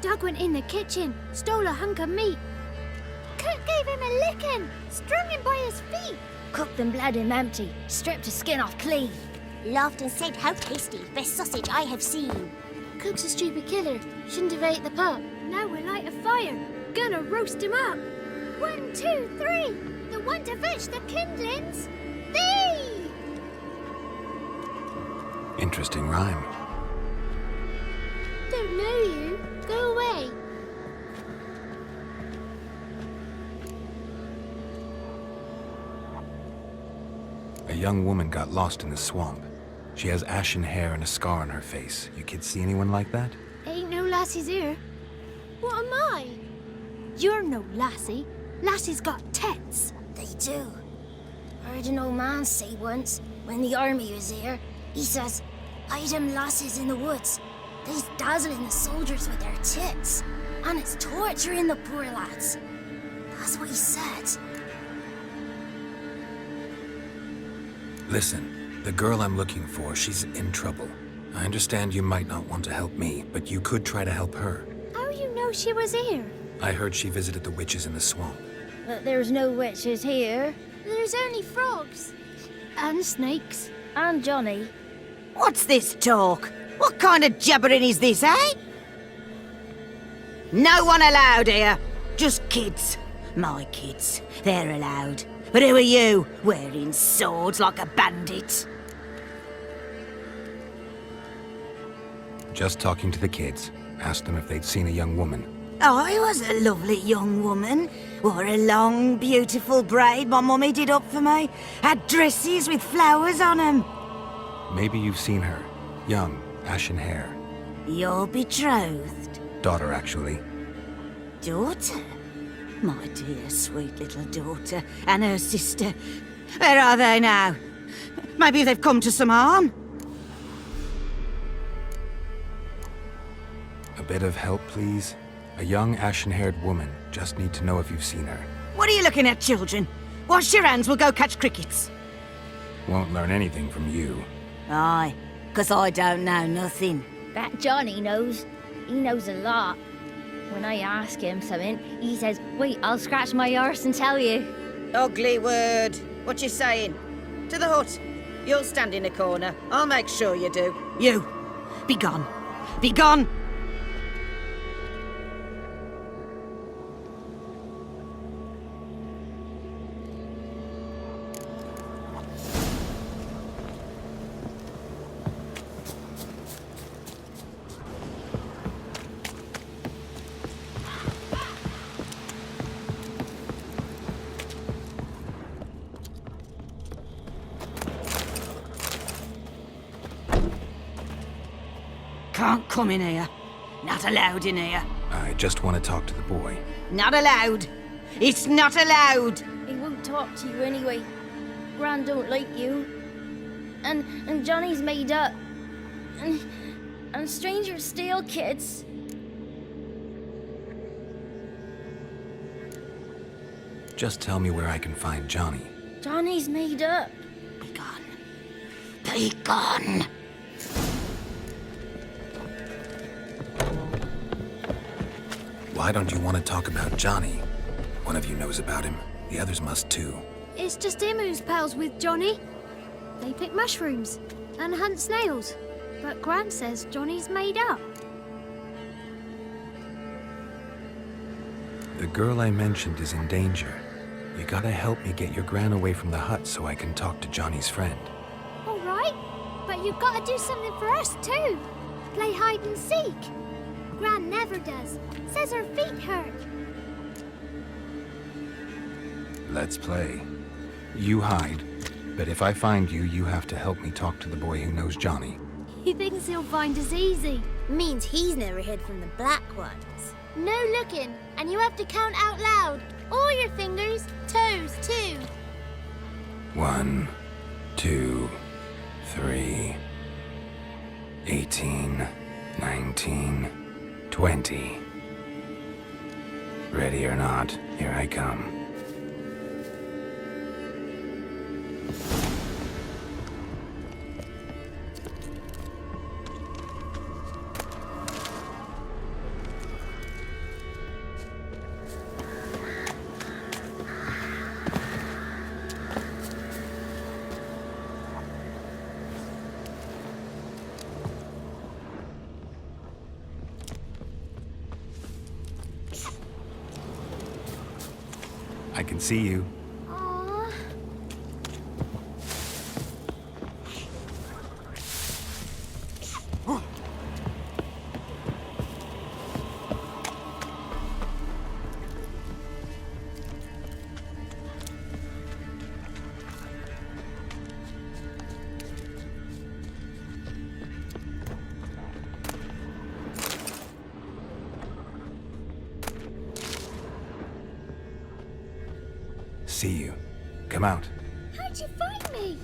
Doug went in the kitchen, stole a hunk of meat. Cook gave him a licking, strung him by his feet. Cooked and bled him empty, stripped his skin off clean. Laughed and said, "How tasty, best sausage I have seen." Cook's a stupid killer, shouldn't have ate the pup. Now we'll light a fire, gonna roast him up. 1, 2, 3, the one to fetch the kindlings. Thee! Interesting rhyme. Don't know you. Go away. A young woman got lost in the swamp. She has ashen hair and a scar on her face. You kids see anyone like that? Ain't no lassies here. What am I? You're no lassie. Lassie's got tets. They do. I heard an old man say once, when the army was here, he says, "Hide them lasses in the woods. They's dazzling the soldiers with their tits, and it's torturing the poor lads." That's what he said. Listen, the girl I'm looking for, she's in trouble. I understand you might not want to help me, but you could try to help her. How you know she was here? I heard she visited the witches in the swamp. But there's no witches here. There's only frogs. And snakes. And Johnny. What's this talk? What kind of jabbering is this, eh? No one allowed here. Just kids. My kids. They're allowed. But who are you, wearing swords like a bandit? Just talking to the kids. Asked them if they'd seen a young woman. I was a lovely young woman. Wore a long, beautiful braid my mummy did up for me. Had dresses with flowers on 'em. Maybe you've seen her. Young, ashen hair. You're betrothed? Daughter, actually. Daughter? My dear, sweet little daughter and her sister. Where are they now? Maybe they've come to some harm? A bit of help, please? A young, ashen-haired woman. Just need to know if you've seen her. What are you looking at, children? Wash your hands, we'll go catch crickets. Won't learn anything from you. Aye, 'cause I don't know nothing. That Johnny knows. He knows a lot. When I ask him something, he says, "Wait, I'll scratch my arse and tell you." Ugly word. What you saying? To the hut. You'll stand in a corner. I'll make sure you do. You, be gone. Be gone! Can't come in here. Not allowed in here. I just want to talk to the boy. Not allowed. It's not allowed. He won't talk to you anyway. Gran don't like you. And Johnny's made up. And strangers steal kids. Just tell me where I can find Johnny. Johnny's made up. Be gone. Be gone. Why don't you want to talk about Johnny? One of you knows about him. The others must too. It's just him who's pals with Johnny. They pick mushrooms and hunt snails. But Gran says Johnny's made up. The girl I mentioned is in danger. You gotta help me get your gran away from the hut so I can talk to Johnny's friend. All right, but you've got to do something for us too. Play hide and seek. Gran never does. Says her feet hurt. Let's play. You hide, but if I find you, you have to help me talk to the boy who knows Johnny. He thinks he'll find us easy. Means he's never hid from the black ones. No looking, and you have to count out loud. All your fingers, toes too. 1, 2, 3, 18, 19, 20. Ready or not, here I come. See you. Aww. See you. Come out. How'd you find me?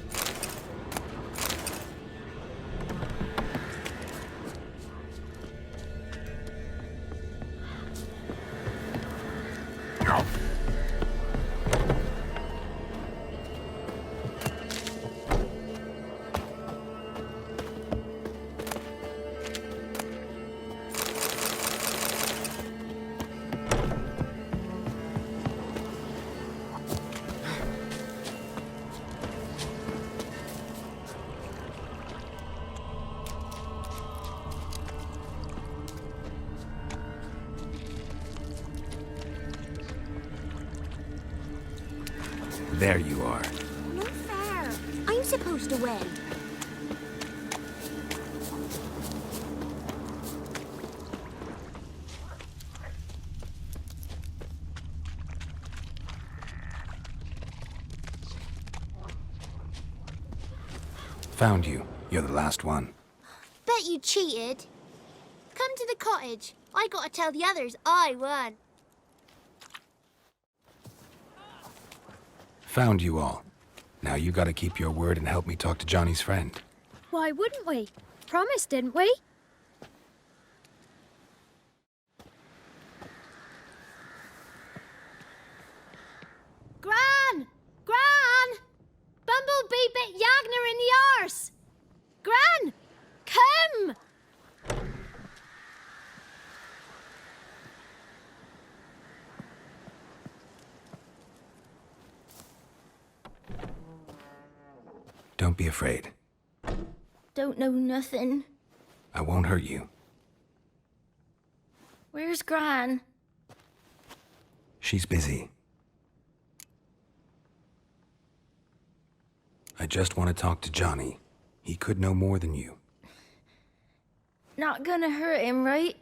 There you are. No fair. I'm supposed to win. Found you. You're the last one. Bet you cheated. Come to the cottage. I gotta tell the others I won. Found you all. Now you gotta keep your word and help me talk to Johnny's friend. Why wouldn't we? Promised, didn't we? Gran! Gran! Bumblebee bit Yagner in the arse! Gran! Come! Don't be afraid. Don't know nothing. I won't hurt you. Where's Gran? She's busy. I just want to talk to Johnny. He could know more than you. Not gonna hurt him, right?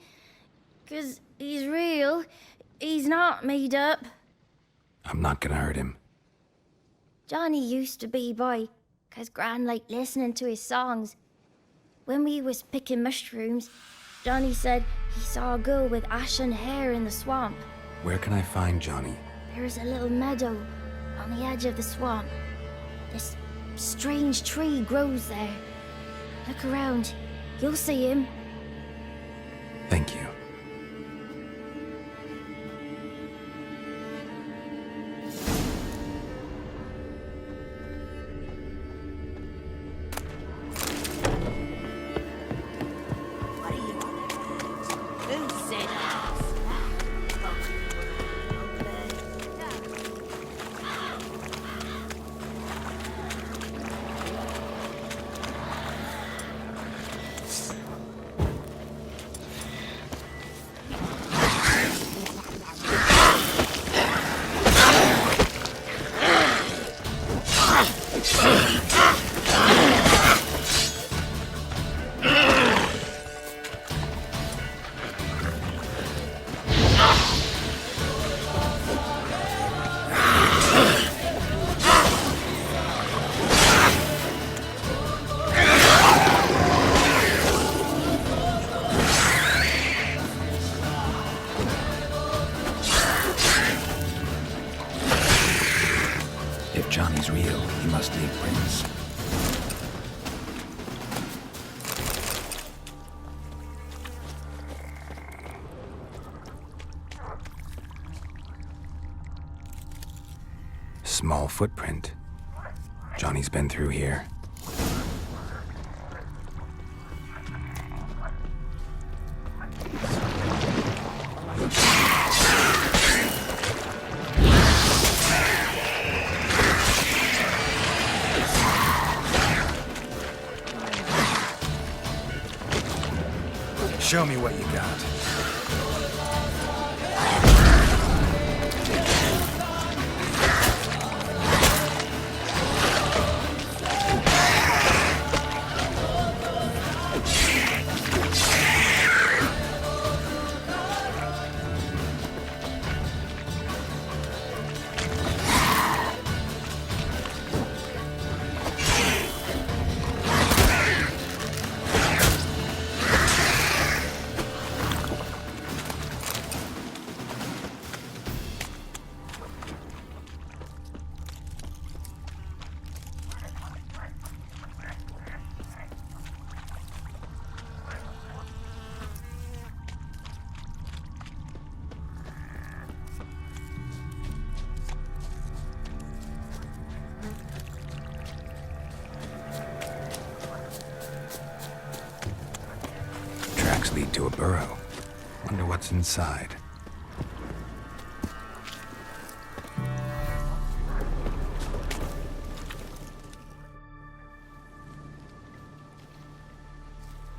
'Cause he's real. He's not made up. I'm not gonna hurt him. Johnny used to be boy, 'cause Gran liked listening to his songs. When we was picking mushrooms, Johnny said he saw a girl with ashen hair in the swamp. Where can I find Johnny? There's a little meadow on the edge of the swamp. This strange tree grows there. Look around. You'll see him. Thank you. What are you on about? Who said us? If Johnny's real, he must leave prints. Small footprint. Johnny's been through here. Show me what you got. lead to a burrow. Wonder what's inside.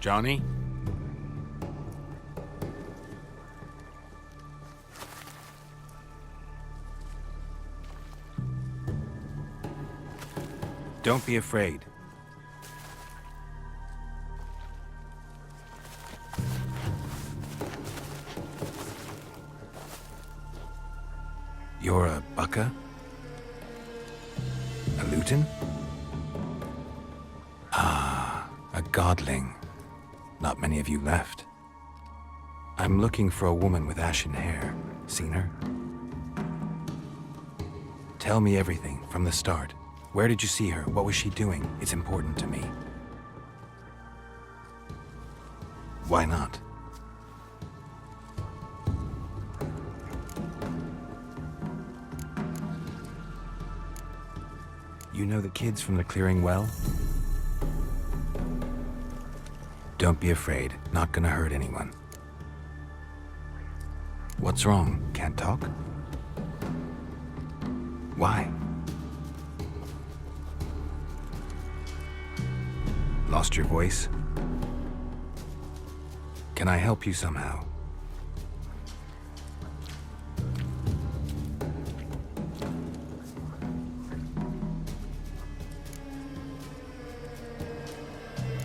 Johnny? Don't be afraid. You're a Bucka? A Luton? Ah, a godling. Not many of you left. I'm looking for a woman with ashen hair. Seen her? Tell me everything from the start. Where did you see her? What was she doing? It's important to me. Why not? You know the kids from the clearing well? Don't be afraid. Not gonna hurt anyone. What's wrong? Can't talk? Why? Lost your voice? Can I help you somehow?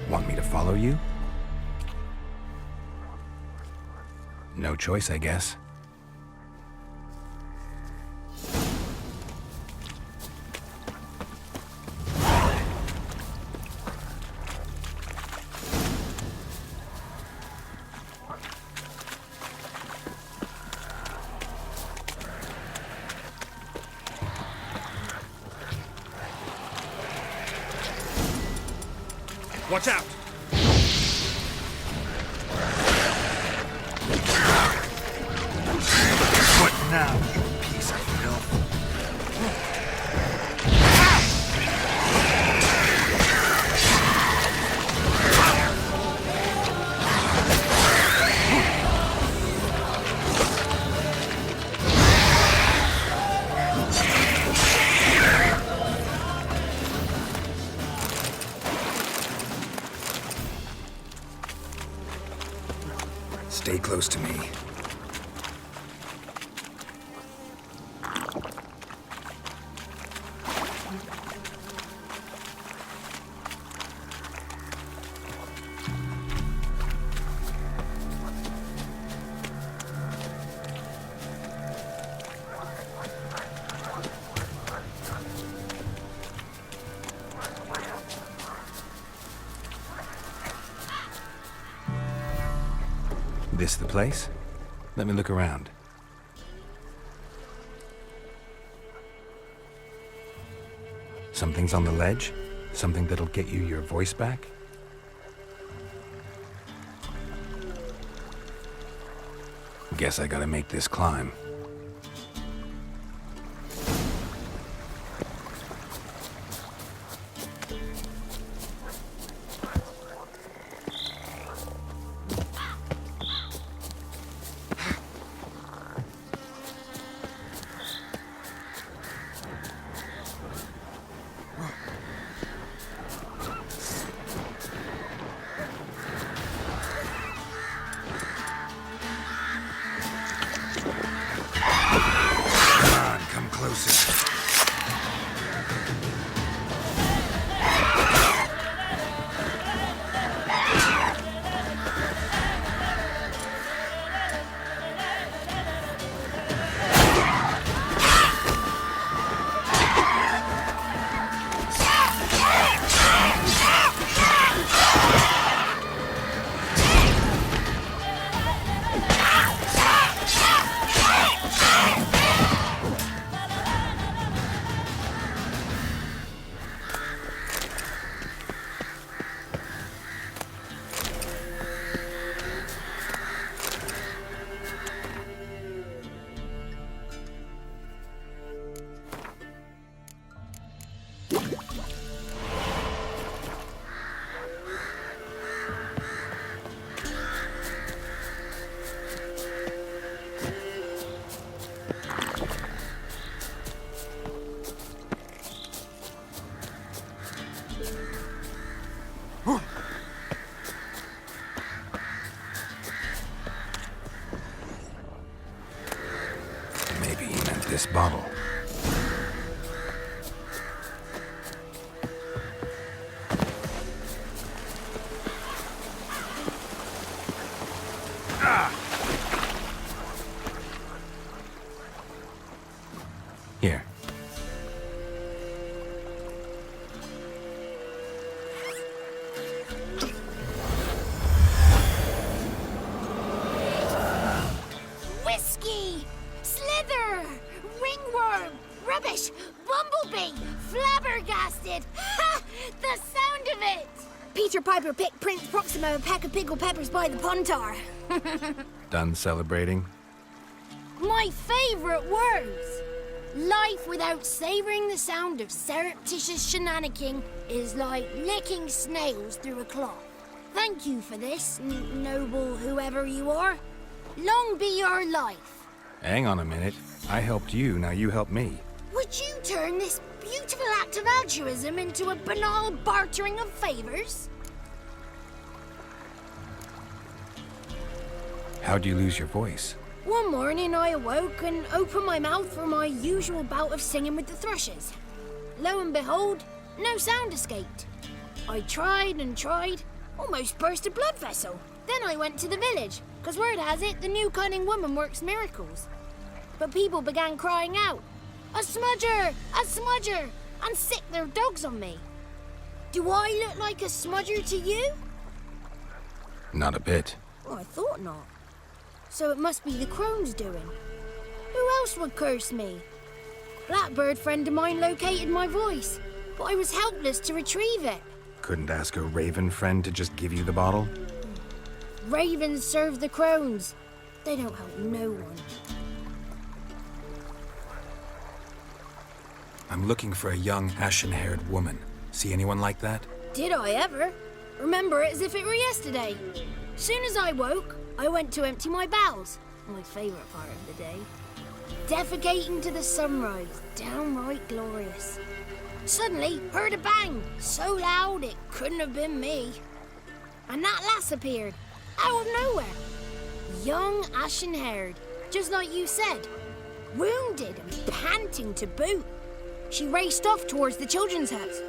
Want me to follow you? No choice, I guess. Watch out! What now, you piece of filth? Stay close to me. This the place? Let me look around. Something's on the ledge? Something that'll get you your voice back? Guess I gotta make this climb. bumblebee! Flabbergasted! Ha! The sound of it! Peter Piper picked Prince Proximo a peck of pickled peppers by the pontar. Done celebrating? My favourite words! Life without savouring the sound of surreptitious shenanigans is like licking snails through a cloth. Thank you for this, noble whoever you are. Long be your life. Hang on a minute. I helped you, now you help me. Would you turn this beautiful act of altruism into a banal bartering of favours? How'd you lose your voice? One morning I awoke and opened my mouth for my usual bout of singing with the thrushes. Lo and behold, no sound escaped. I tried and tried, almost burst a blood vessel. Then I went to the village, 'cause word has it the new cunning woman works miracles. But people began crying out, "A smudger! A smudger!" and sick their dogs on me. Do I look like a smudger to you? Not a bit. Oh, I thought not. So it must be the crone's doing. Who else would curse me? Blackbird friend of mine located my voice, but I was helpless to retrieve it. Couldn't ask a raven friend to just give you the bottle? Ravens serve the crones. They don't help no one. I'm looking for a young, ashen-haired woman. See anyone like that? Did I ever? Remember it as if it were yesterday. Soon as I woke, I went to empty my bowels. My favourite part of the day. Defecating to the sunrise. Downright glorious. Suddenly, heard a bang. So loud it couldn't have been me. And that lass appeared. Out of nowhere. Young, ashen-haired. Just like you said. Wounded and panting to boot. She raced off towards the children's house.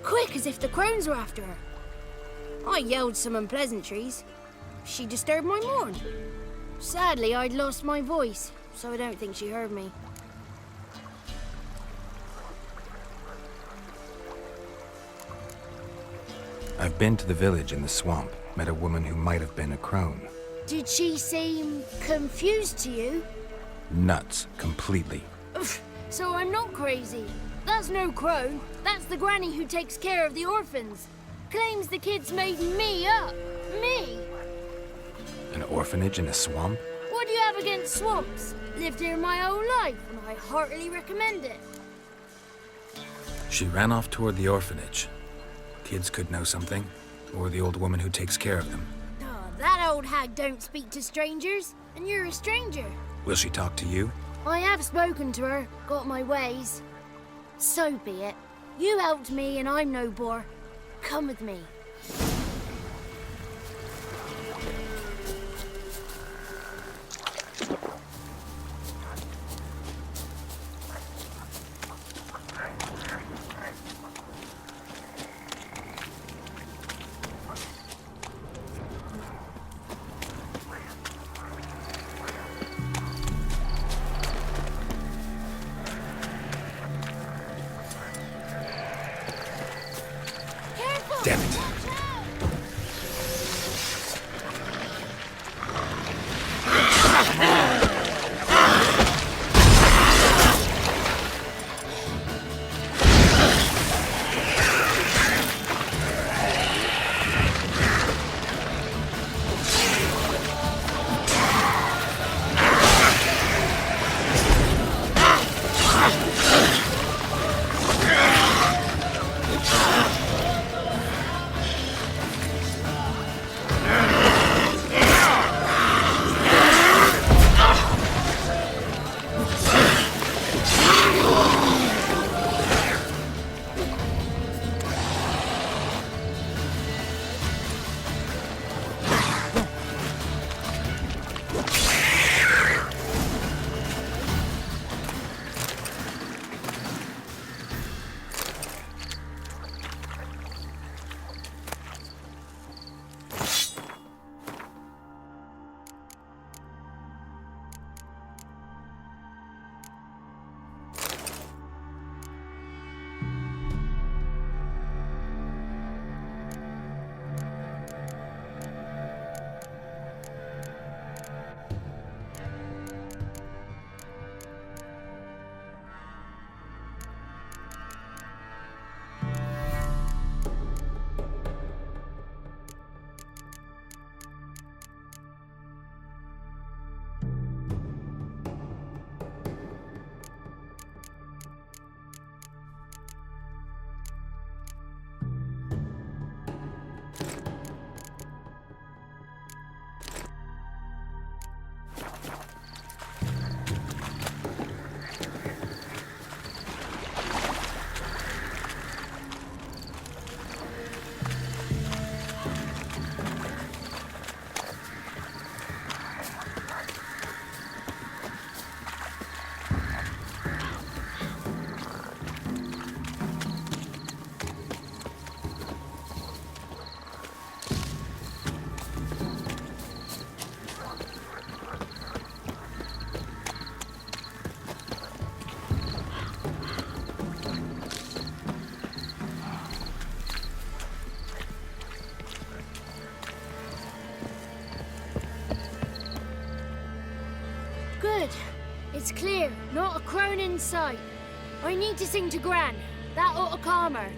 Quick as if the crones were after her. I yelled some unpleasantries. She disturbed my morn. Sadly, I'd lost my voice, so I don't think she heard me. I've been to the village in the swamp, met a woman who might have been a crone. Did she seem confused to you? Nuts, completely. So I'm not crazy. That's no crone. That's the granny who takes care of the orphans. Claims the kids made me up. Me! An orphanage in a swamp? What do you have against swamps? Lived here my whole life, and I heartily recommend it. She ran off toward the orphanage. Kids could know something, or the old woman who takes care of them. Oh, that old hag don't speak to strangers, and you're a stranger. Will she talk to you? I have spoken to her, got my ways. So be it. You helped me, and I'm no bore. Come with me. Damn it. It's clear, not a crone in sight. I need to sing to Gran. That ought to calm her.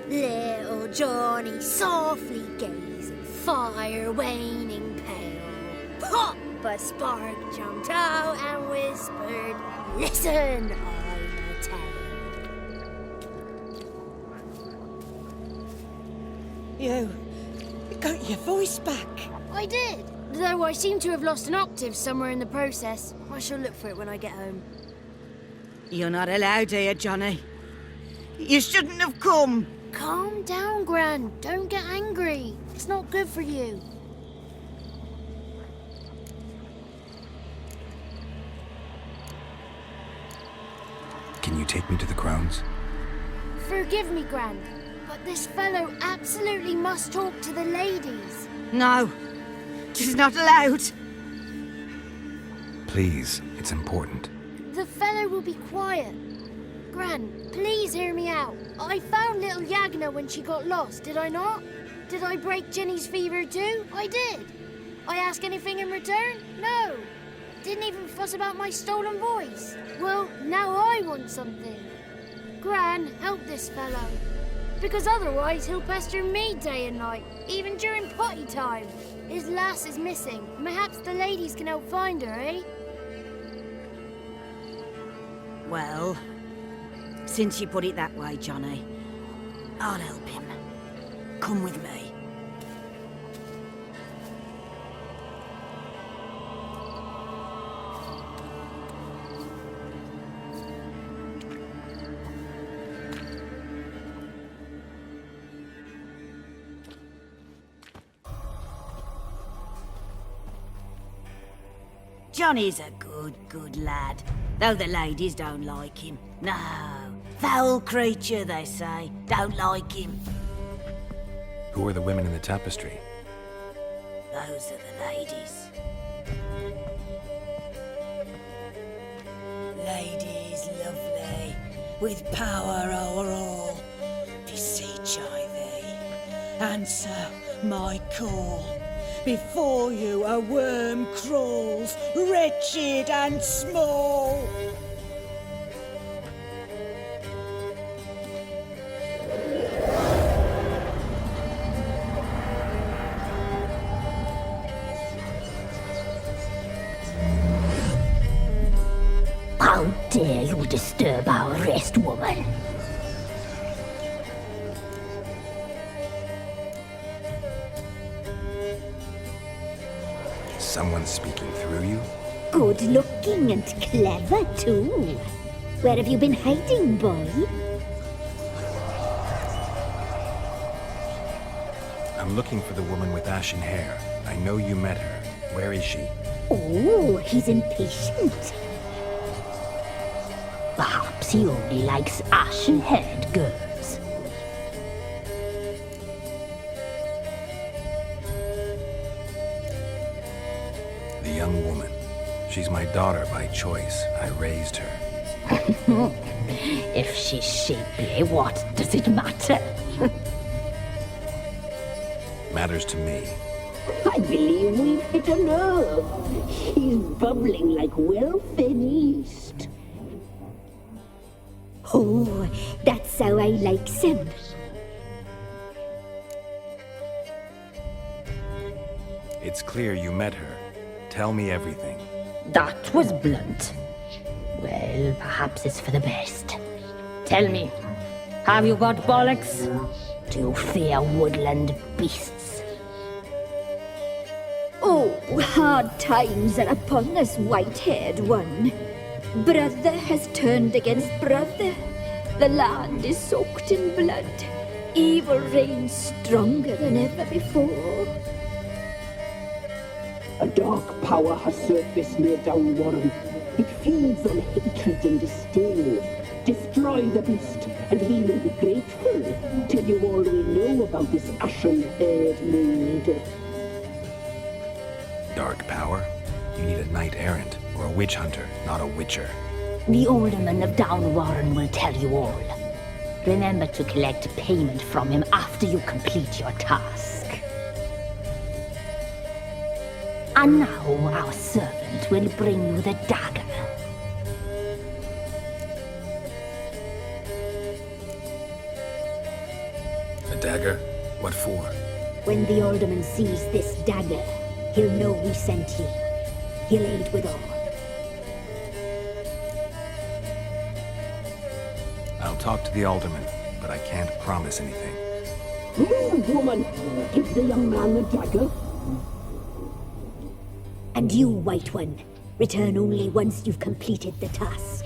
Little Johnny softly gazing, fire waning pale. Pop! A spark jumped out and whispered, "Listen, I'm a tale." You got your voice back. I did. Though I seem to have lost an octave somewhere in the process. I shall look for it when I get home. You're not allowed here, Johnny. You shouldn't have come. Calm down, Gran. Don't get angry. It's not good for you. Can you take me to the crones? Forgive me, Gran, but this fellow absolutely must talk to the ladies. No, she's not allowed. Please, it's important. The fellow will be quiet. Gran, please hear me out. I found little Yagna when she got lost, did I not? Did I break Ginny's fever too? I did. I ask anything in return? No. Didn't even fuss about my stolen voice. Well, now I want something. Gran, help this fellow. Because otherwise he'll pester me day and night, even during potty time. His lass is missing. Perhaps the ladies can help find her, eh? Well, since you put it that way, Johnny, I'll help him. Come with me. Johnny's a good lad, though the ladies don't like him. No, foul creature, they say. Don't like him. Who are the women in the tapestry? Those are the ladies. Ladies lovely, with power o'er all. Beseech I thee, answer my call. Before you a worm crawls, wretched and small. How dare you disturb our rest, woman? Someone speaking through you? Good looking and clever, too. Where have you been hiding, boy? I'm looking for the woman with ashen hair. I know you met her. Where is she? Oh, he's impatient. Perhaps he only likes ashen-haired girls. The young woman. She's my daughter by choice. I raised her. If she's shapely, what does it matter? Matters to me. I believe we've hit a nerve. He's bubbling like well-fed yeast. Oh, that's how I likes him. It's clear you met her. Tell me everything. That was blunt. Well, perhaps it's for the best. Tell me, have you got bollocks? Do you fear woodland beasts? Oh, hard times are upon us, white-haired one. Brother has turned against brother. The land is soaked in blood. Evil reigns stronger than ever before. A dark power has surfaced near Downwarren. It feeds on hatred and disdain. Destroy the beast, and we will be grateful. Tell you all we know about this ashen-haired maid. Dark power? You need a knight-errant or a witch hunter, not a witcher. The alderman of Downwarren will tell you all. Remember to collect payment from him after you complete your task. And now our servant will bring you the dagger. A dagger? What for? When the alderman sees this dagger, he'll know we sent you. He'll aid with all. I'll talk to the alderman, but I can't promise anything. Move, woman! Give the young man the dagger. And you, White One, return only once you've completed the task.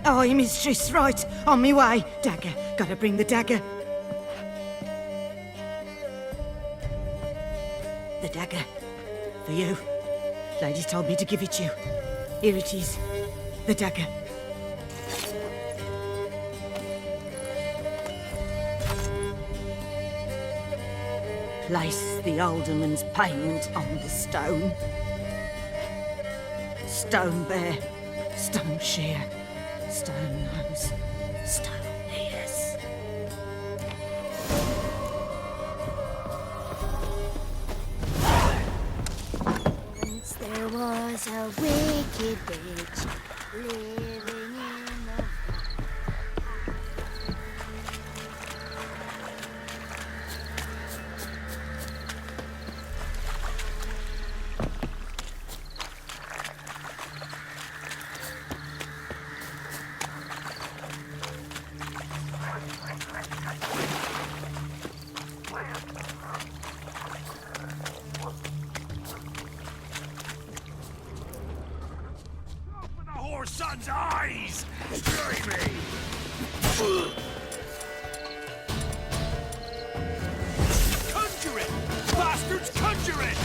Aye, mistress, right. On me way. Dagger. Gotta bring the dagger. The dagger. For you. Lady told me to give it you. Here it is. The dagger. Place the alderman's payment on the stone. Stone bear. Stone shear. Stone nose, stone ears. Once there was a wicked witch living in the... Open the whore's son's eyes! Bury me! Conjure it! Bastards, conjure it!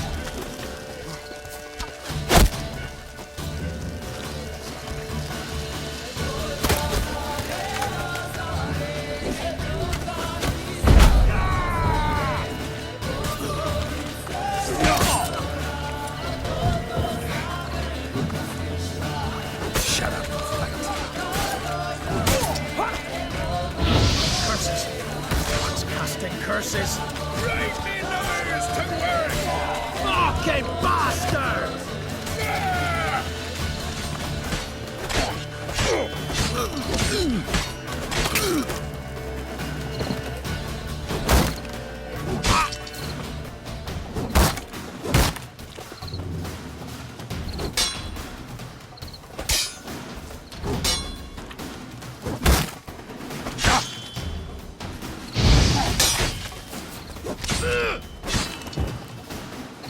Shut up and fight. Curses! One's casting curses! Raise me numbers to work! Fucking bastards!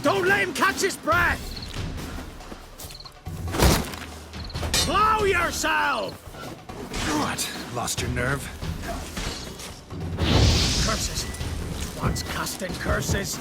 Don't let him catch his breath! Blow yourself! What? Lost your nerve? Curses! One's casting curses!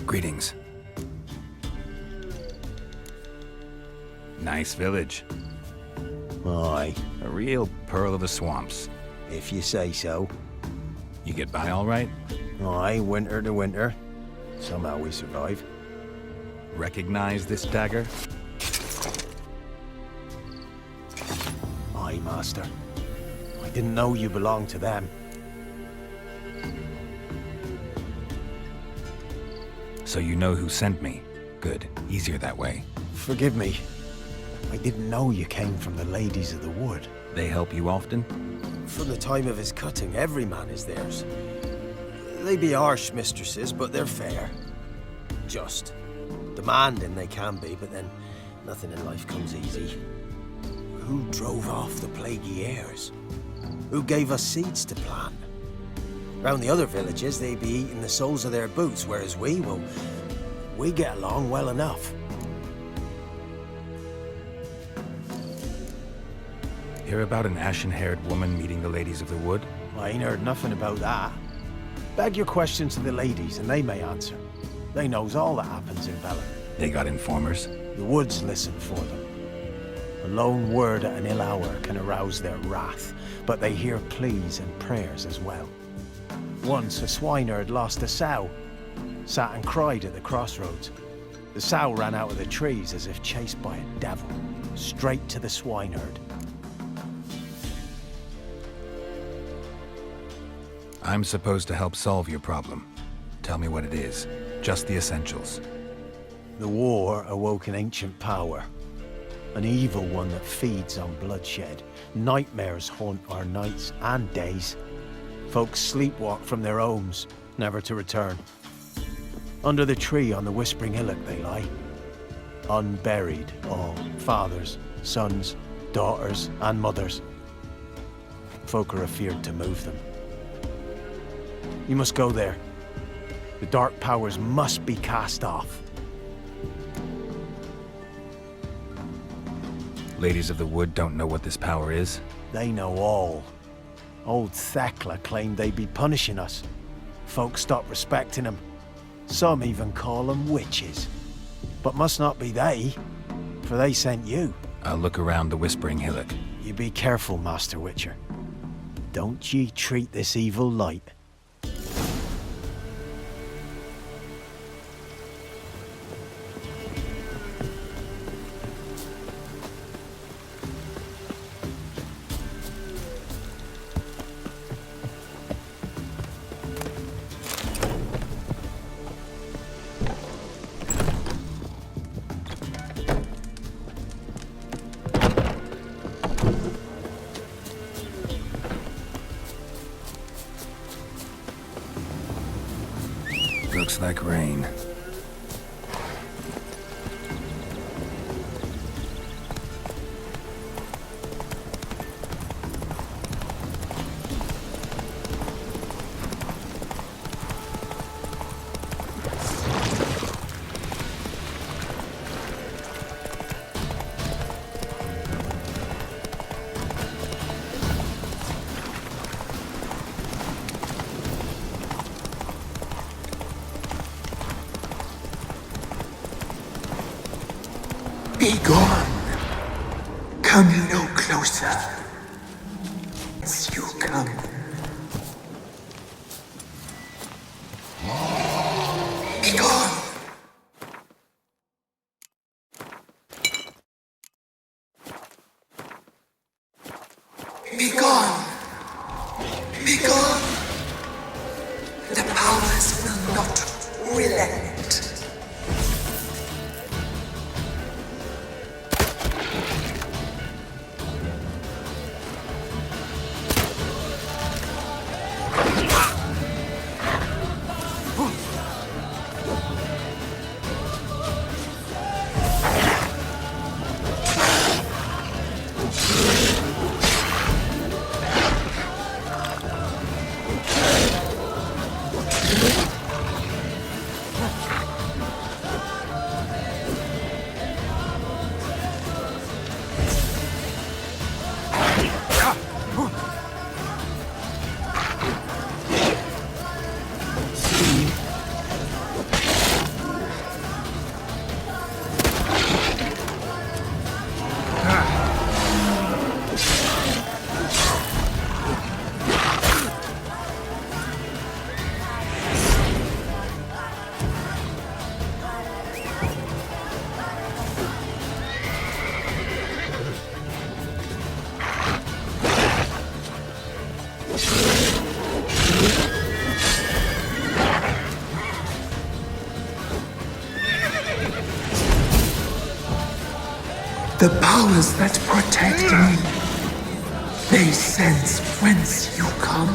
Greetings. Nice village. Aye, A real pearl of the swamps. if you say so. You get by all right? Aye, winter to winter. Somehow we survive. Recognize this dagger? Aye, master. I didn't know you belonged to them. So you know who sent me. Good. Easier that way. Forgive me. I didn't know you came from the Ladies of the Wood. They help you often? From the time of his cutting, every man is theirs. They be harsh mistresses, but they're fair. Just. Demanding they can be, but then nothing in life comes easy. Who drove off the plaguey heirs? Who gave us seeds to plant? Round the other villages, they be eating the soles of their boots, whereas we get along well enough. Hear about an ashen-haired woman meeting the Ladies of the Wood? I ain't heard nothing about that. Beg your questions to the ladies, and they may answer. They knows all that happens in Bella. They got informers? The woods listen for them. A lone word at an ill hour can arouse their wrath, but they hear pleas and prayers as well. Once a swineherd lost a sow, sat and cried at the crossroads. The sow ran out of the trees as if chased by a devil, straight to the swineherd. I'm supposed to help solve your problem. Tell me what it is. Just the essentials. The war awoke an ancient power. An evil one that feeds on bloodshed. Nightmares haunt our nights and days. Folks sleepwalk from their homes, never to return. Under the tree on the Whispering Hillock they lie. Unburied, all. Fathers, sons, daughters, and mothers. Folk are afeard to move them. You must go there. The dark powers must be cast off. Ladies of the Wood don't know what this power is? They know all. Old Thekla claimed they'd be punishing us. Folks stopped respecting them. Some even call them witches. But must not be they, for they sent you. I'll look around the Whispering Hillock. You be careful, Master Witcher. Don't ye treat this evil light. Looks like rain. Be gone. Come no closer. As you come. Be gone. Be gone. Be gone. The powers will not relent. powers that protect me. They sense whence you come.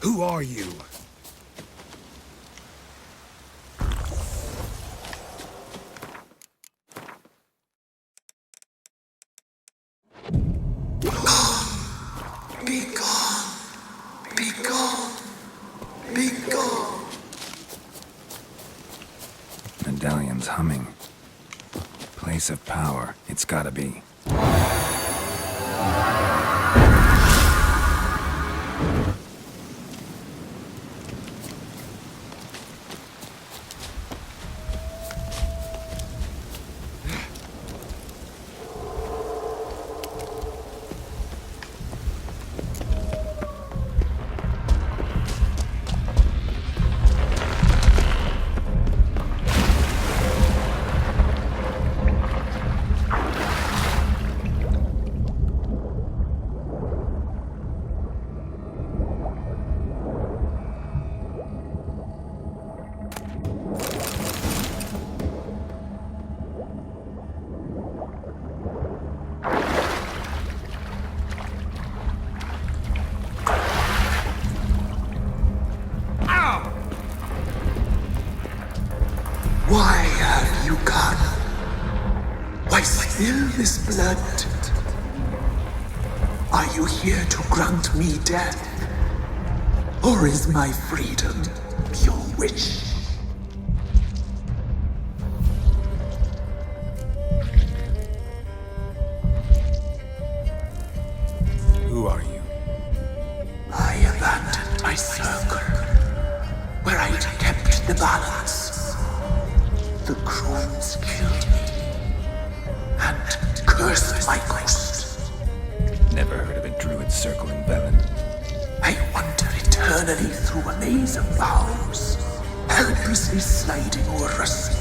Who are you? Be gone. Be gone. Be gone. Medallion's humming. Place of power. It's gotta be. Why have you gone? Why spill this blood? Are you here to grant me death? Or is my freedom your wish? Who are you? I abandoned my circle, where I'd kept the balance. The crones killed me, and cursed my ghost. Never heard of a druid circling Velen. I wander eternally through a maze of vows, helplessly sliding o'er a sea.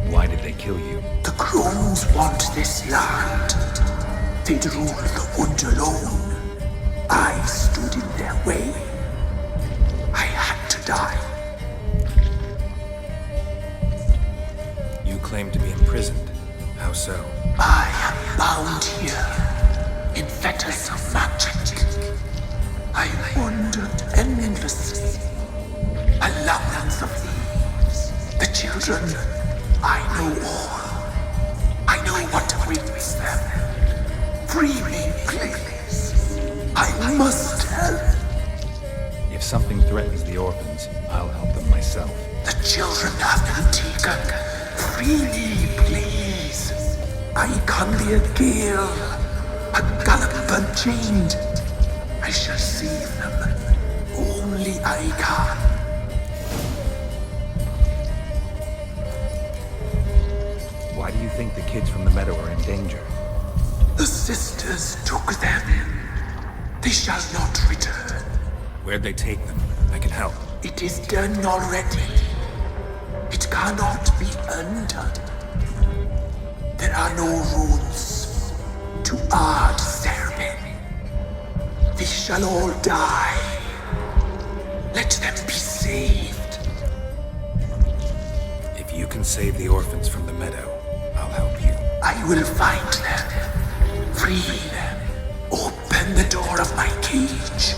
Why did they kill you? The crones want this land. They'd rule the wood alone. I stood in their way. I had to die. You claim to be imprisoned. How so? I am bound here, in fetters of magic. I wandered endlessly, a labyrinth of thieves. The children, I know all. I know what awaits them. Free me, please. I must help. If something threatens the orphans, I'll help them myself. The children have been taken. Free me, please. I can be a gale, a gallop unchained. I shall save them. Only I can. Why do you think the kids from the meadow are in danger? The sisters took them. They shall not return. Where'd they take them? I can help. It is done already. It cannot be undone. There are no rules to our ceremony. They shall all die. Let them be saved. If you can save the orphans from the meadow, I'll help you. I will find them, free them, open the door of my cage.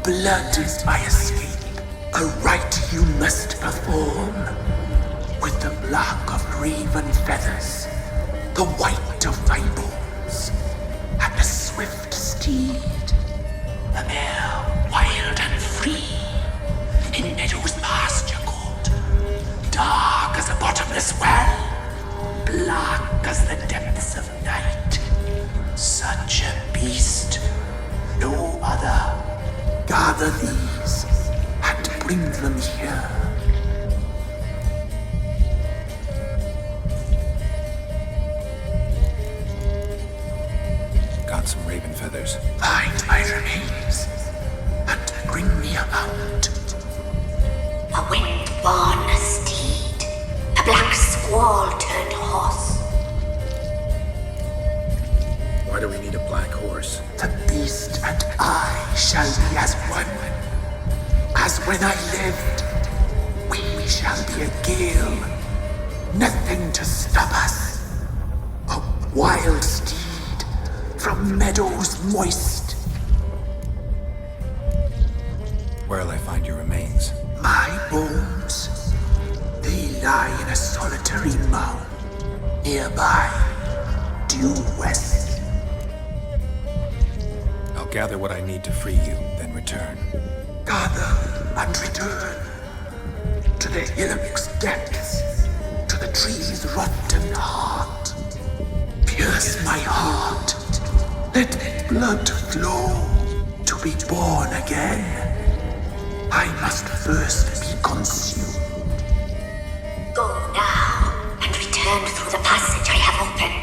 Blood is my escape. A rite you must perform. With the black of raven feathers, the white of my bones, and a swift steed. A mare wild and free, in meadows pasture cold, dark as a bottomless well. as the depths of night. Such a beast, no other. Gather these and bring them here. Got some raven feathers. Find my remains and bring me a mount. A wind-born steed. A black squall turned horse. Why do we need a black horse? The beast and I shall be as one. As when I lived, we shall be a gale. Nothing to stop us. A wild steed from meadows moist. Where'll I find your remains? My bones, they lie in a solitary mound nearby, due west. I'll gather what I need to free you, then return. Gather and return to the hillock's depths, to the tree's rotten heart. Pierce my heart, let blood flow to be born again. I must first be consumed. Go now and return through the passage I have opened.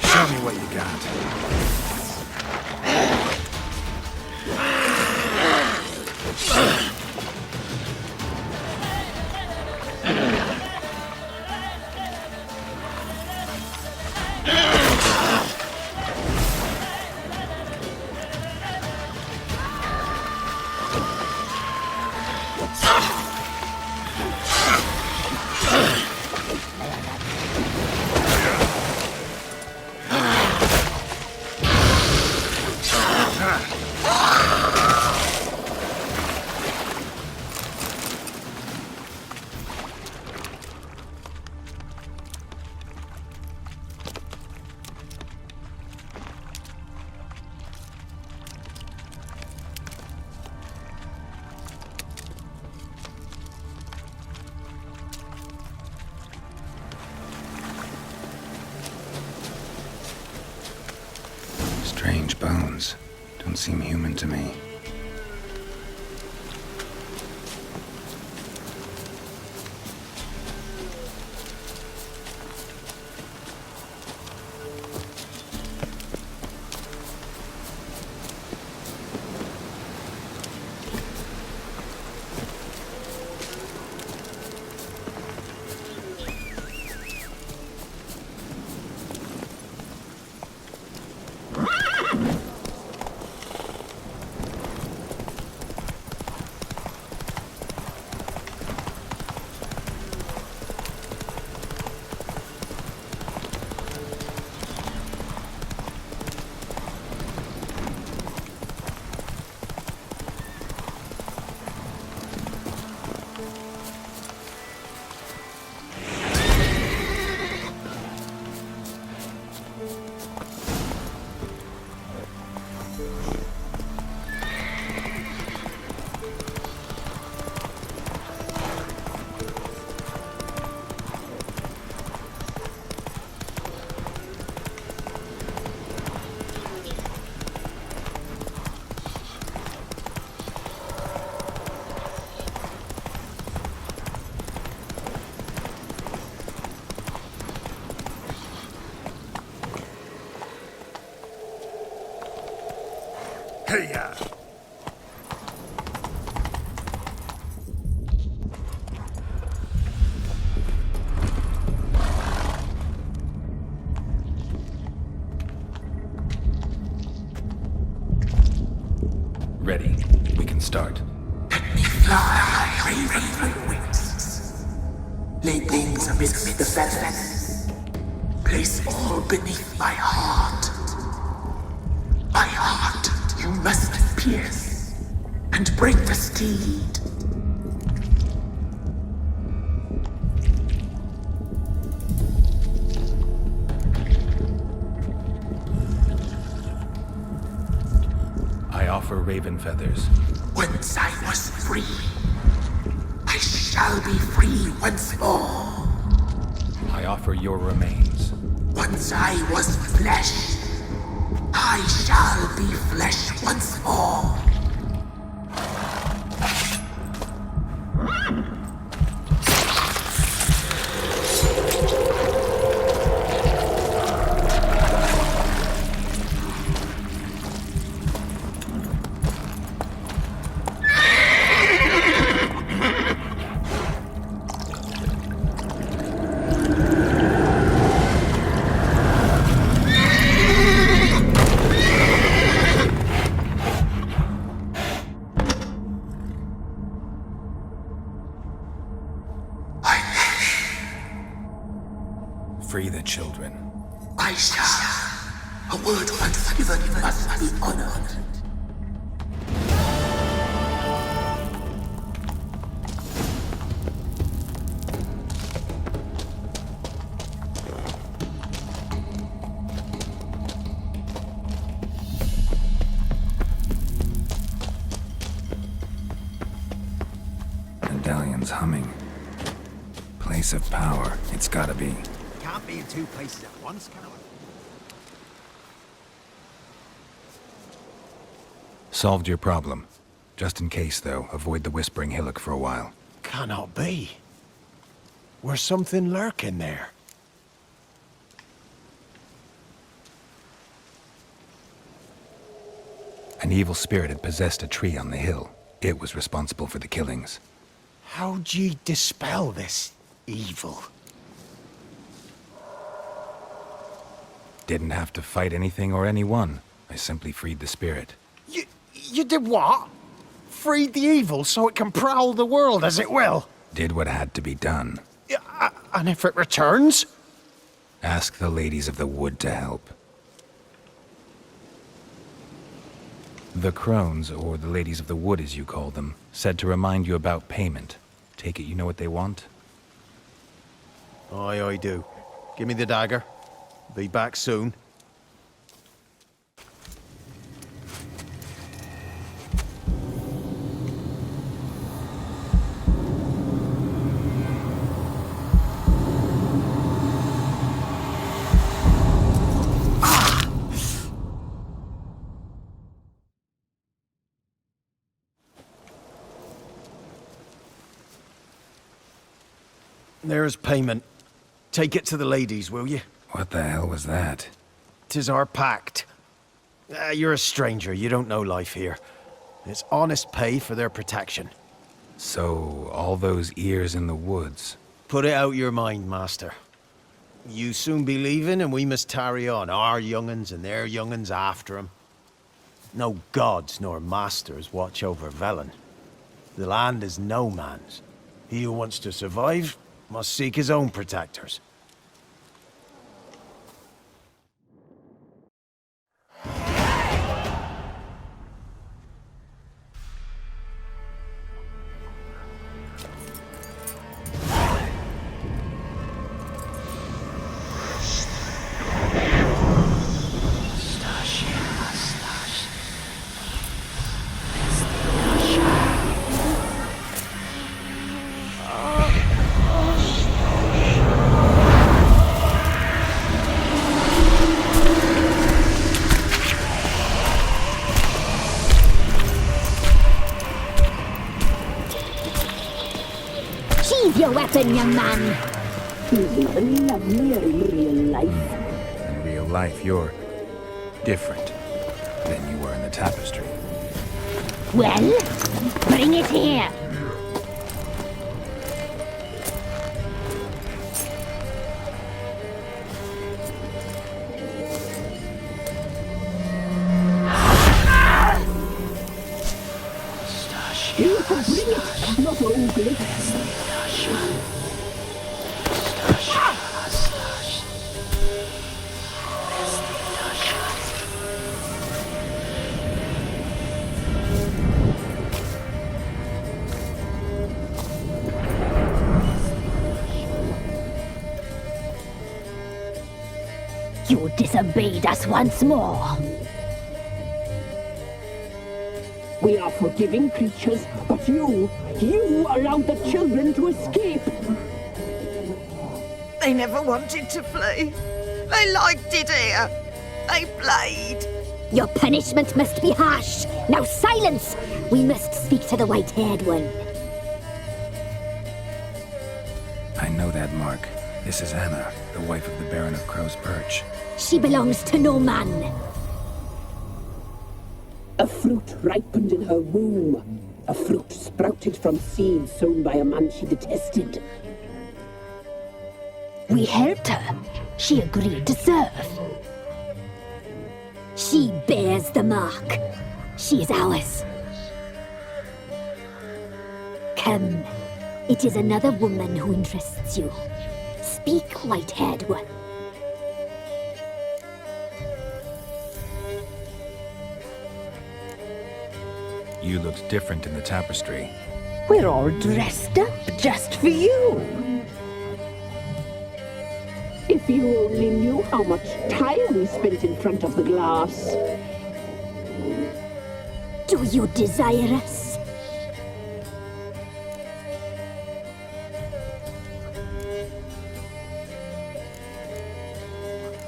Show me what you got. Strange bones. Don't seem human to me. Hey-ya! start. Let me fly, raven wings. Lay things amidst the feathers. Place all beneath my heart. My heart you must pierce, and break the steed. I offer raven feathers. Once I was free, I shall be free once more. I offer your remains. Once I was flesh, I shall be flesh once more. Free the children. I shall. A word once given must be honored. Medallion's humming. Place of power. It's gotta be. Can't be in two places at once, can I? Solved your problem. Just in case, though, avoid the Whispering Hillock for a while. Cannot be. Where's something lurking there? An evil spirit had possessed a tree on the hill. It was responsible for the killings. How'd ye dispel this evil? Didn't have to fight anything or anyone. I simply freed the spirit. You did what? Freed the evil so it can prowl the world as it will? Did what had to be done. And if it returns? Ask the ladies of the wood to help. The crones, or the ladies of the wood as you call them, said to remind you about payment. Take it you know what they want? Aye, I do. Give me the dagger. Be back soon. There's payment. Take it to the ladies, will you? What the hell was that? 'Tis our pact. You're a stranger, you don't know life here. It's honest pay for their protection. So, all those ears in the woods. Put it out your mind, master. You soon be leaving and we must tarry on, our young'uns and their young'uns after 'em. No gods nor masters watch over Velen. The land is no man's. He who wants to survive must seek his own protectors. Your weapon, young man. He's nothing lovelier in real life. In real life, you're different than you were in the tapestry. Well, bring it here. bring it, not ogre. You disobeyed us once more. We are forgiving creatures, but you allowed the children to escape. They never wanted to flee. They liked it here. They played. Your punishment must be harsh. Now silence! We must speak to the white-haired one. I know that mark. This is Anna, the wife of the Baron of Crow's Perch. She belongs to no man. A fruit ripened in her womb. A fruit sprouted from seeds sown by a man she detested. We helped her. She agreed to serve. She bears the mark. She is ours. Come. It is another woman who interests you. Speak, white-haired one. You looked different in the tapestry. We're all dressed up just for you. If you only knew how much time we spent in front of the glass. Do you desire us?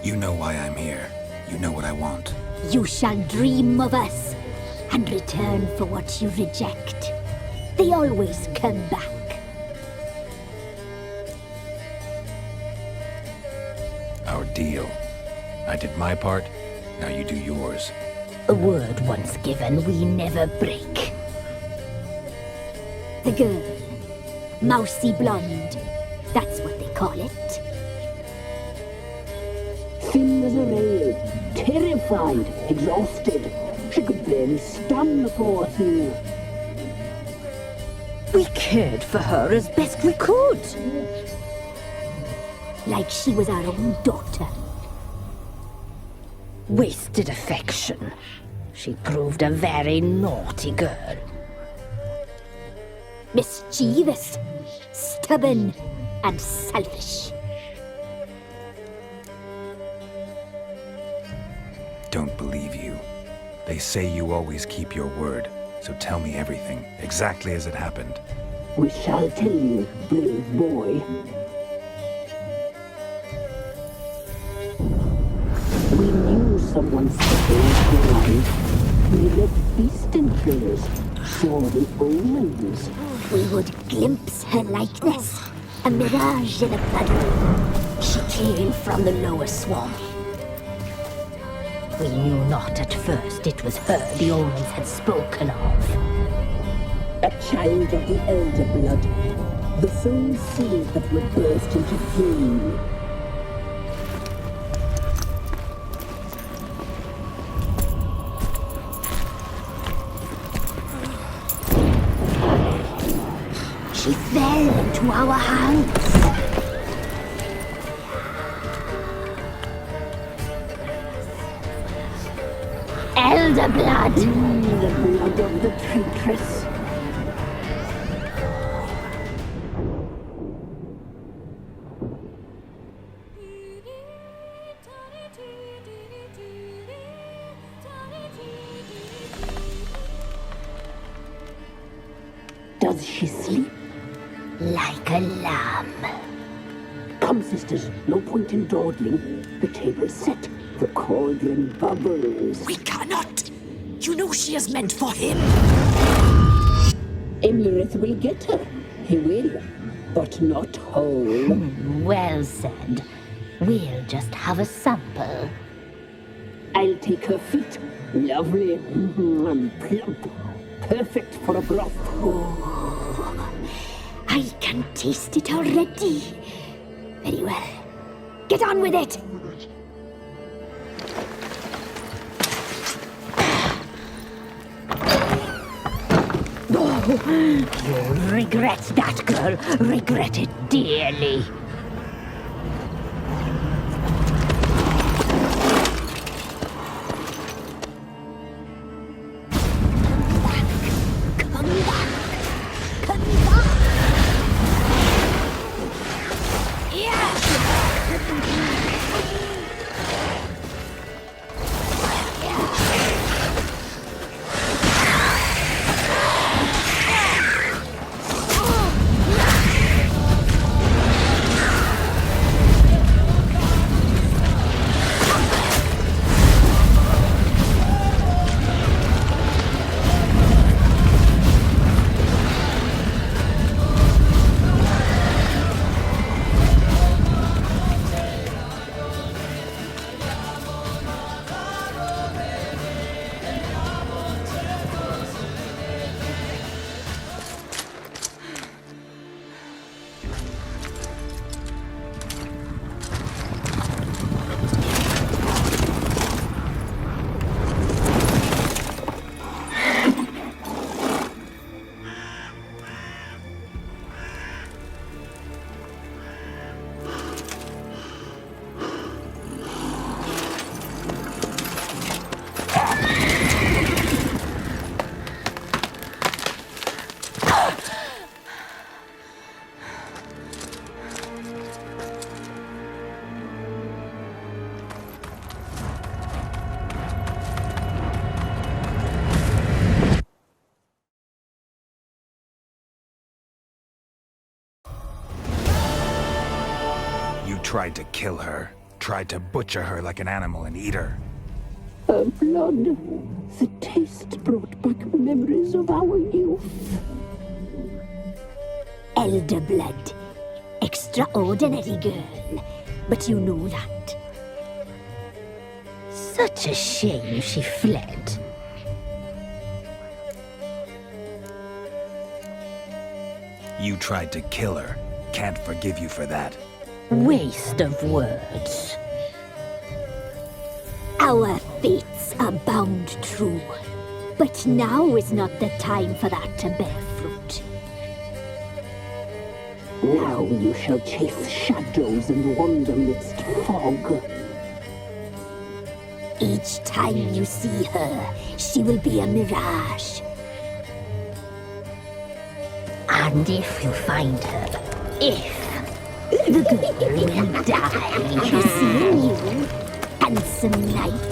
You know why I'm here. You know what I want. You shall dream of us and return for what you reject. They always come back. Our deal. I did my part, now you do yours. A word once given, we never break. The girl. Mousy blonde. That's what they call it. Thin as a rail, terrified, exhausted. She could barely stand the poor thing. We cared for her as best we could. Like she was our own daughter. Wasted affection. She proved a very naughty girl. Mischievous, stubborn, and selfish. Don't believe you. They say you always keep your word, so tell me everything, exactly as it happened. We shall tell you, brave boy. We knew someone special alive. We left beast enclosed, saw the omens. We would glimpse her likeness, a mirage in a puddle. She came from the lower swamp. We knew not at first it was her the omens had spoken of. A child of the elder blood, the soul seed that would burst into flame. She fell into our hands. Elder blood! The blood of the traitress. Does she sleep? Like a lamb. Come, sisters, no point in dawdling. The table's set. The cauldron bubbles. We cannot! You know she is meant for him! Emlyrith will get her. He will, but not whole. Well said. We'll just have a sample. I'll take her feet. Lovely. And plump. Perfect for a broth. Oh, I can taste it already. Very well. Get on with it! You'll regret that, girl. Regret it dearly. Tried to kill her. Tried to butcher her like an animal and eat her. Her blood. The taste brought back memories of our youth. Elder blood. Extraordinary girl. But you know that. Such a shame she fled. You tried to kill her. Can't forgive you for that. Waste of words. Our fates are bound true. But now is not the time for that to bear fruit. Now you shall chase shadows and wander midst fog. Each time you see her, she will be a mirage. And if you find her, the girl will die. Seeing you, handsome knight.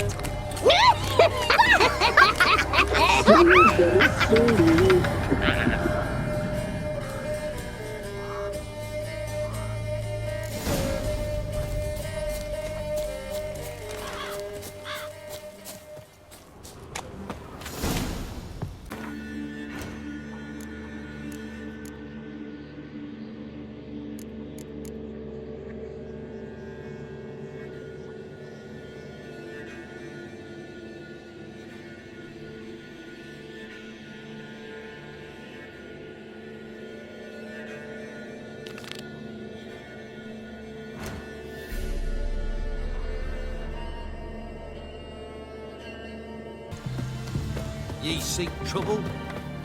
Ye seek trouble?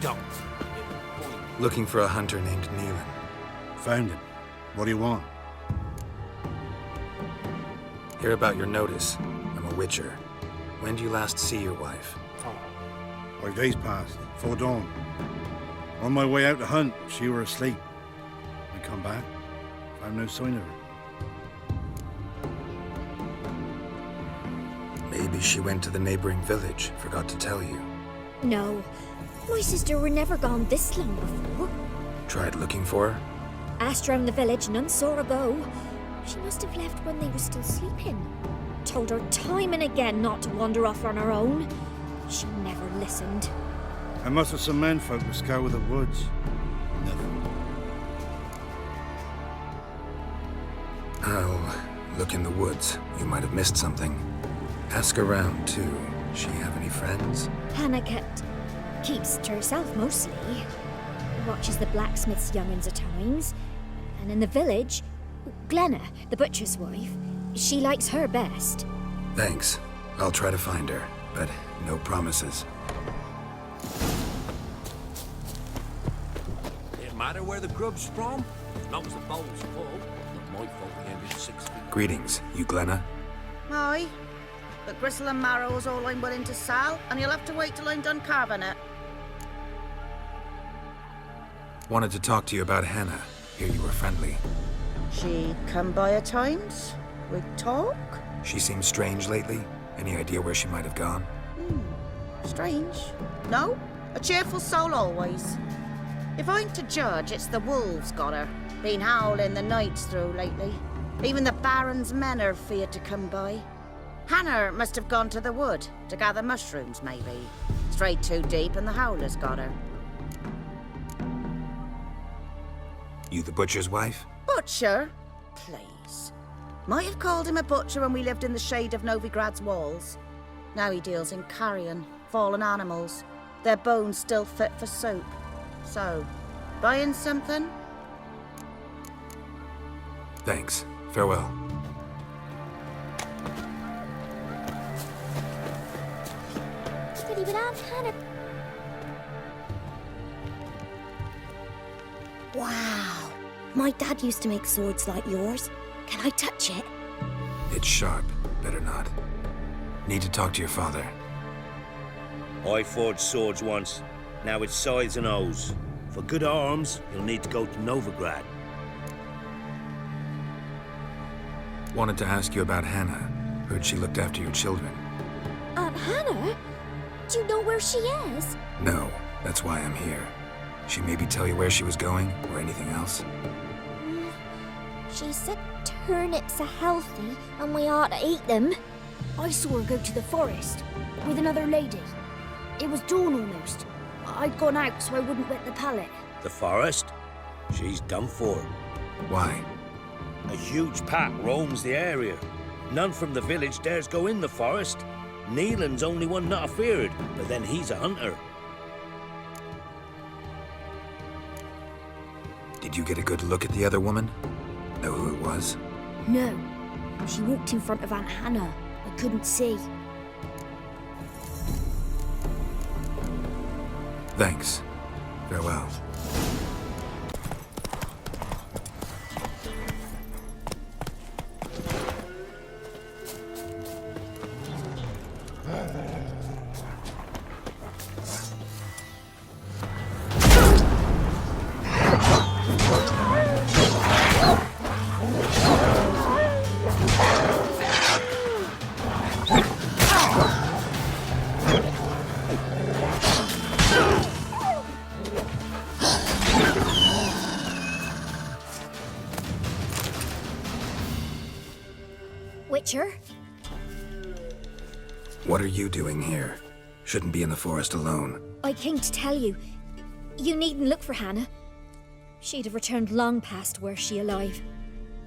Don't. Looking for a hunter named Neelan. Found him. What do you want? Hear about your notice. I'm a witcher. When did you last see your wife? 5 days passed, 4 dawn. On my way out to hunt, she were asleep. I come back, found no sign of her. Maybe she went to the neighboring village, forgot to tell you. No, my sister were never gone this long before. Tried looking for her? Asked round the village, none saw her go. She must have left when they were still sleeping. Told her time and again not to wander off on her own. She never listened. I must have some men folk to scour the woods. Nothing. I'll look in the woods. You might have missed something. Ask around, too. She have any friends? Hannah keeps to herself mostly. Watches the blacksmith's young'uns at times. And in the village, Glenna, the butcher's wife, she likes her best. Thanks. I'll try to find her, but no promises. Doesn't matter where the grub's from, as long as the bowl's full. Not my fault we ended 6 feet. Greetings, you Glenna? Aye. But gristle and marrow's all I'm willing to sell, and you'll have to wait till I'm done carving it. Wanted to talk to you about Hannah. Hear you were friendly. She come by at times? We talk? She seems strange lately. Any idea where she might have gone? Strange. No, a cheerful soul always. If I'm to judge, it's the wolves got her. Been howling the nights through lately. Even the Baron's men are feared to come by. Hannah must have gone to the wood to gather mushrooms, maybe. Strayed too deep and the howlers got her. You the butcher's wife? Butcher? Please. Might have called him a butcher when we lived in the shade of Novigrad's walls. Now he deals in carrion, fallen animals. Their bones still fit for soup. So, buying something? Thanks. Farewell. But Aunt Hannah... Wow. My dad used to make swords like yours. Can I touch it? It's sharp. Better not. Need to talk to your father. I forged swords once. Now it's scythes and hoes. For good arms, you'll need to go to Novigrad. Wanted to ask you about Hannah. Heard she looked after your children. Aunt Hannah? Do you know where she is? No, that's why I'm here. She maybe tell you where she was going, or anything else? She said turnips are healthy and we ought to eat them. I saw her go to the forest with another lady. It was dawn almost. I'd gone out so I wouldn't wet the pallet. The forest? She's done for. Why? A huge pack roams the area. None from the village dares go in the forest. Neelan's only one not afeared, but then he's a hunter. Did you get a good look at the other woman? Know who it was? No. She walked in front of Aunt Hannah. I couldn't see. Thanks. Farewell. Witcher? What are you doing here? Shouldn't be in the forest alone. I came to tell you. You needn't look for Hannah. She'd have returned long past were she alive.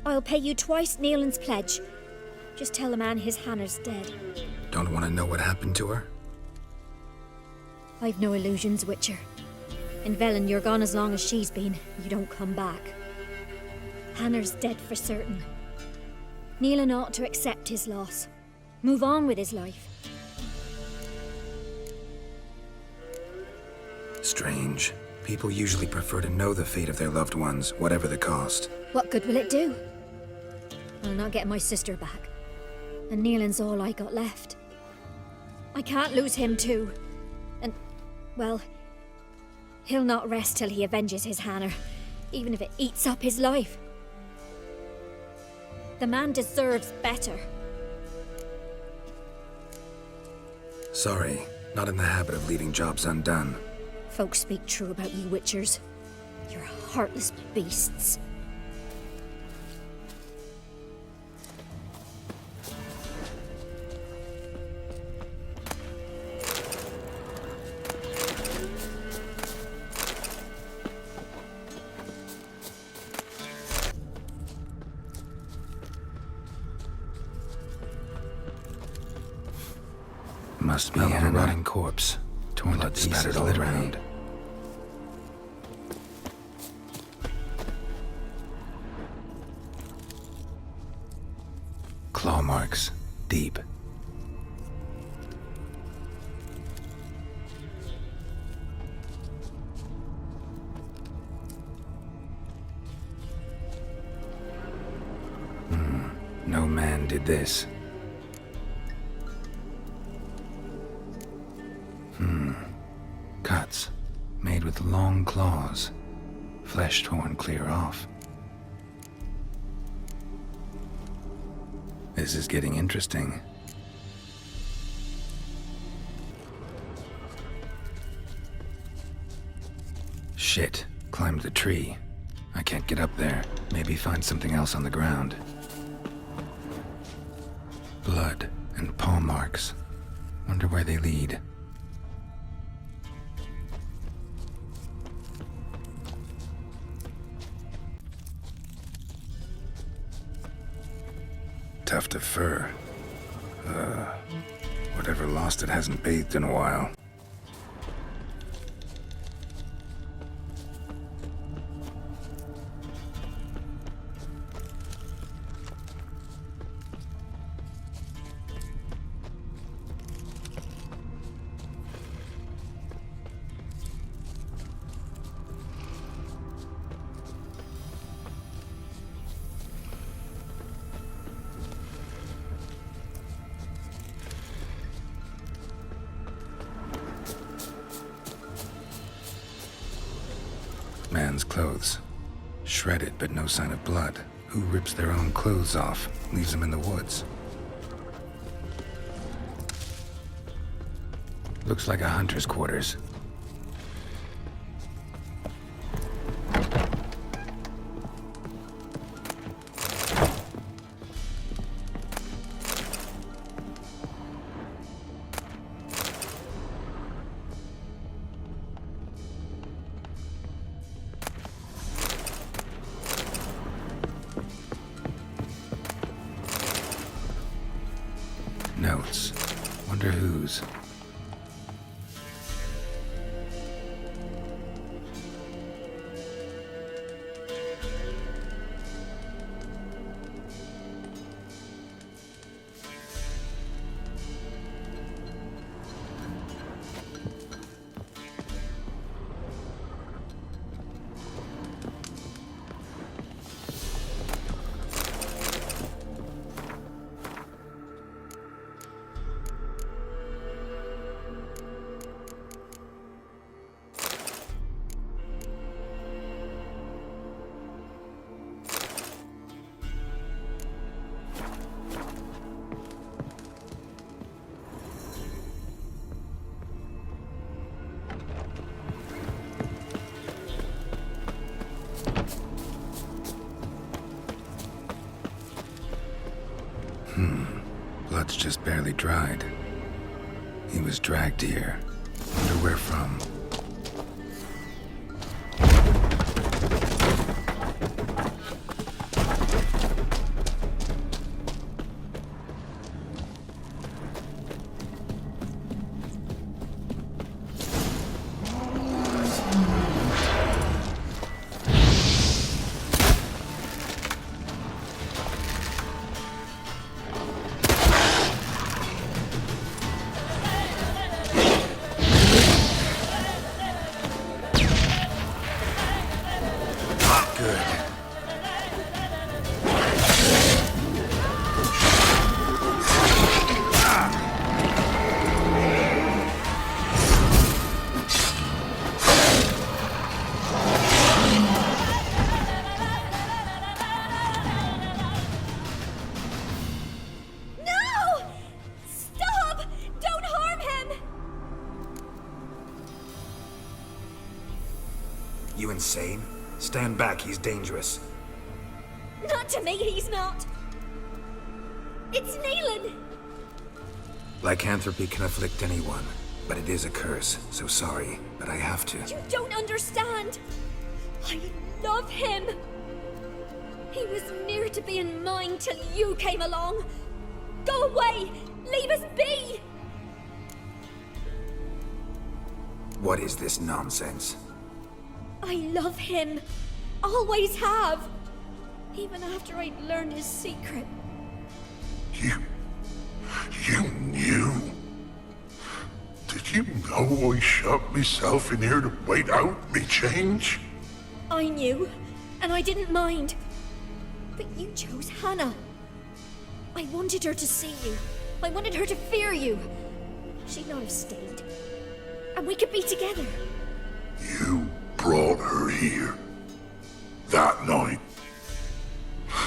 I'll pay you twice Neelan's pledge. Just tell the man his Hannah's dead. Don't want to know what happened to her? I've no illusions, Witcher. In Velen, you're gone as long as she's been. You don't come back. Hannah's dead for certain. Neelan ought to accept his loss. Move on with his life. Strange. People usually prefer to know the fate of their loved ones, whatever the cost. What good will it do? I'll not get my sister back. And Neelan's all I got left. I can't lose him too. And, well, he'll not rest till he avenges his Hannah, even if it eats up his life. The man deserves better. Sorry, not in the habit of leaving jobs undone. Folks speak true about you Witchers. You're heartless beasts. Must be a rotting corpse. Torn to pieces all around. Claw marks. Deep. did this. Cuts, made with long claws, flesh torn clear off. This is getting interesting. Shit, climbed the tree. I can't get up there. Maybe find something else on the ground. Blood and paw marks. Wonder where they lead. Tuft of fur. Whatever lost it hasn't bathed in a while. Man's clothes. Shredded, but no sign of blood. Who rips their own clothes off, leaves them in the woods? Looks like a hunter's quarters. Notes. Wonder whose. Blood's just barely dried. He was dragged here. Wonder where from. You insane? Stand back, he's dangerous. Not to me, he's not. It's Neelan. Lycanthropy can afflict anyone, but it is a curse, so sorry, but I have to. You don't understand. I love him. He was near to being mine till you came along. Go away! Leave us be! What is this nonsense? I love him. Always have. Even after I'd learned his secret. You knew? Did you know I shut myself in here to wait out me change? I knew, and I didn't mind. But you chose Hannah. I wanted her to see you. I wanted her to fear you. She'd not have stayed. And we could be together. You brought her here. That night.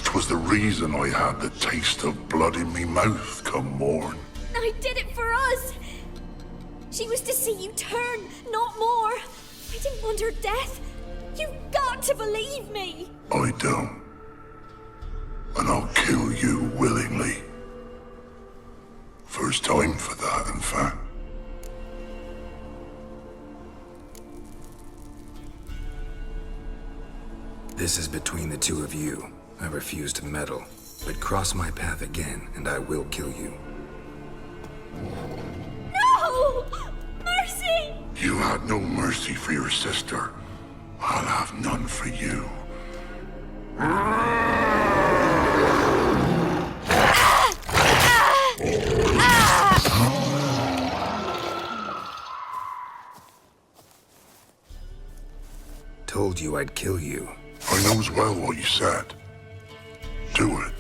'Twas the reason I had the taste of blood in me mouth come morn. I did it for us. She was to see you turn, not more. I didn't want her death. You've got to believe me. I don't. And I'll kill you willingly. First time for that, in fact. This is between the two of you. I refuse to meddle, but cross my path again, and I will kill you. No! Mercy! You had no mercy for your sister. I'll have none for you. Told you I'd kill you. I knows well what you said. Do it.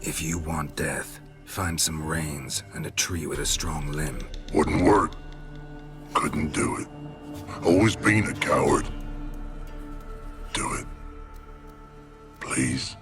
If you want death, find some reins and a tree with a strong limb. Wouldn't work. Couldn't do it. Always been a coward. Do it. Please.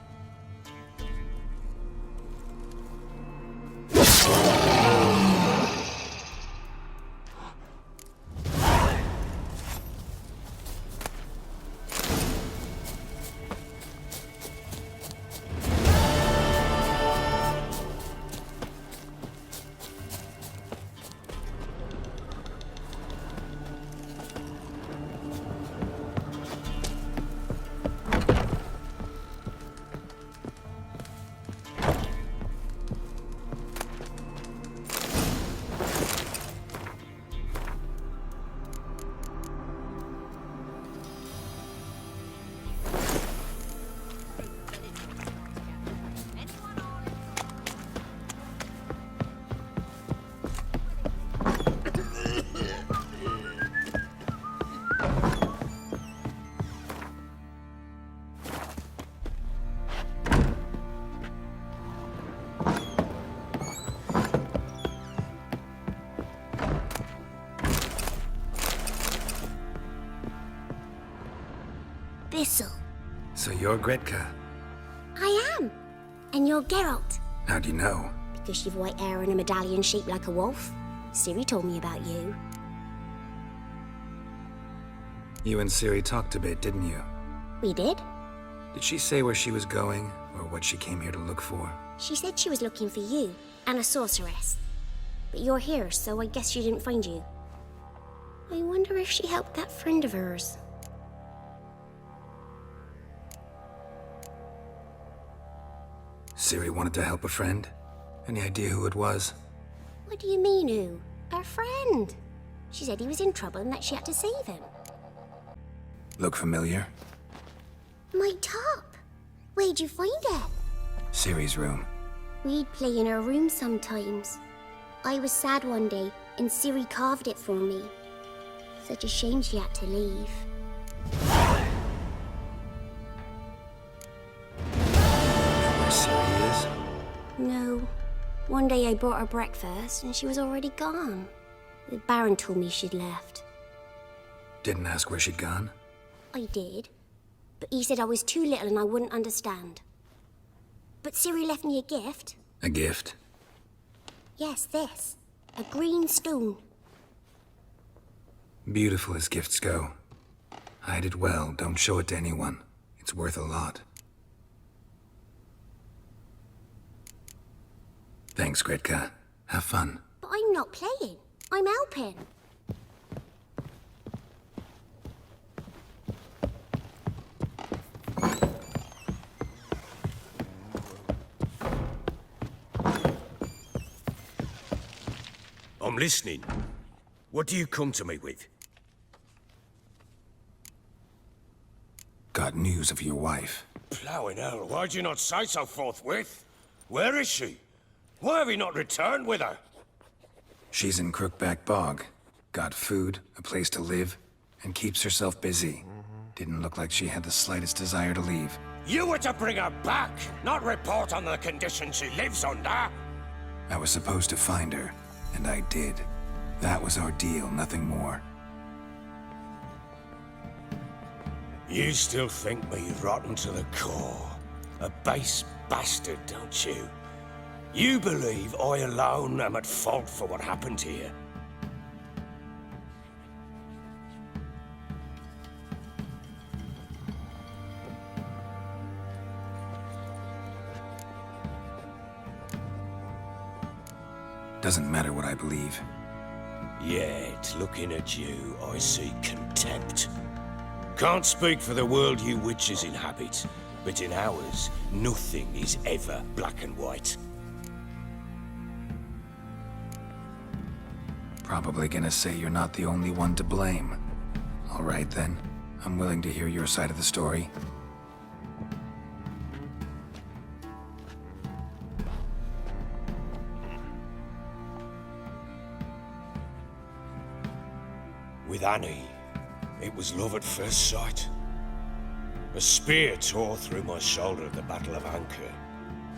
Thistle. So you're Gretka. I am. And you're Geralt. How do you know? Because you've white hair and a medallion shaped like a wolf. Ciri told me about you. You and Ciri talked a bit, didn't you? We did. Did she say where she was going, or what she came here to look for? She said she was looking for you, and a sorceress. But you're here, so I guess she didn't find you. I wonder if she helped that friend of hers. Ciri wanted to help a friend? Any idea who it was? What do you mean, who? Our friend. She said he was in trouble and that she had to save him. Look familiar? My top. Where'd you find it? Ciri's room. We'd play in her room sometimes. I was sad one day, and Ciri carved it for me. Such a shame she had to leave. Where Ciri is? No. One day I brought her breakfast, and she was already gone. The Baron told me she'd left. Didn't ask where she'd gone? I did. But he said I was too little and I wouldn't understand. But Ciri left me a gift. A gift? Yes, this. A green stone. Beautiful as gifts go. Hide it well, don't show it to anyone. It's worth a lot. Thanks, Gretka. Have fun. But I'm not playing. I'm helping. I'm listening. What do you come to me with? Got news of your wife. Plowing hell, why'd you not say so forthwith? Where is she? Why have you not returned with her? She's in Crookback Bog. Got food, a place to live, and keeps herself busy. Didn't look like she had the slightest desire to leave. You were to bring her back, not report on the conditions she lives under. I was supposed to find her, and I did. That was our deal, nothing more. You still think me rotten to the core. A base bastard, don't you? You believe I alone am at fault for what happened here. Doesn't matter what I believe. Yet, looking at you, I see contempt. Can't speak for the world you witches inhabit, but in ours, nothing is ever black and white. Probably gonna say you're not the only one to blame. All right then, I'm willing to hear your side of the story. With Annie, it was love at first sight. A spear tore through my shoulder at the Battle of Anchor.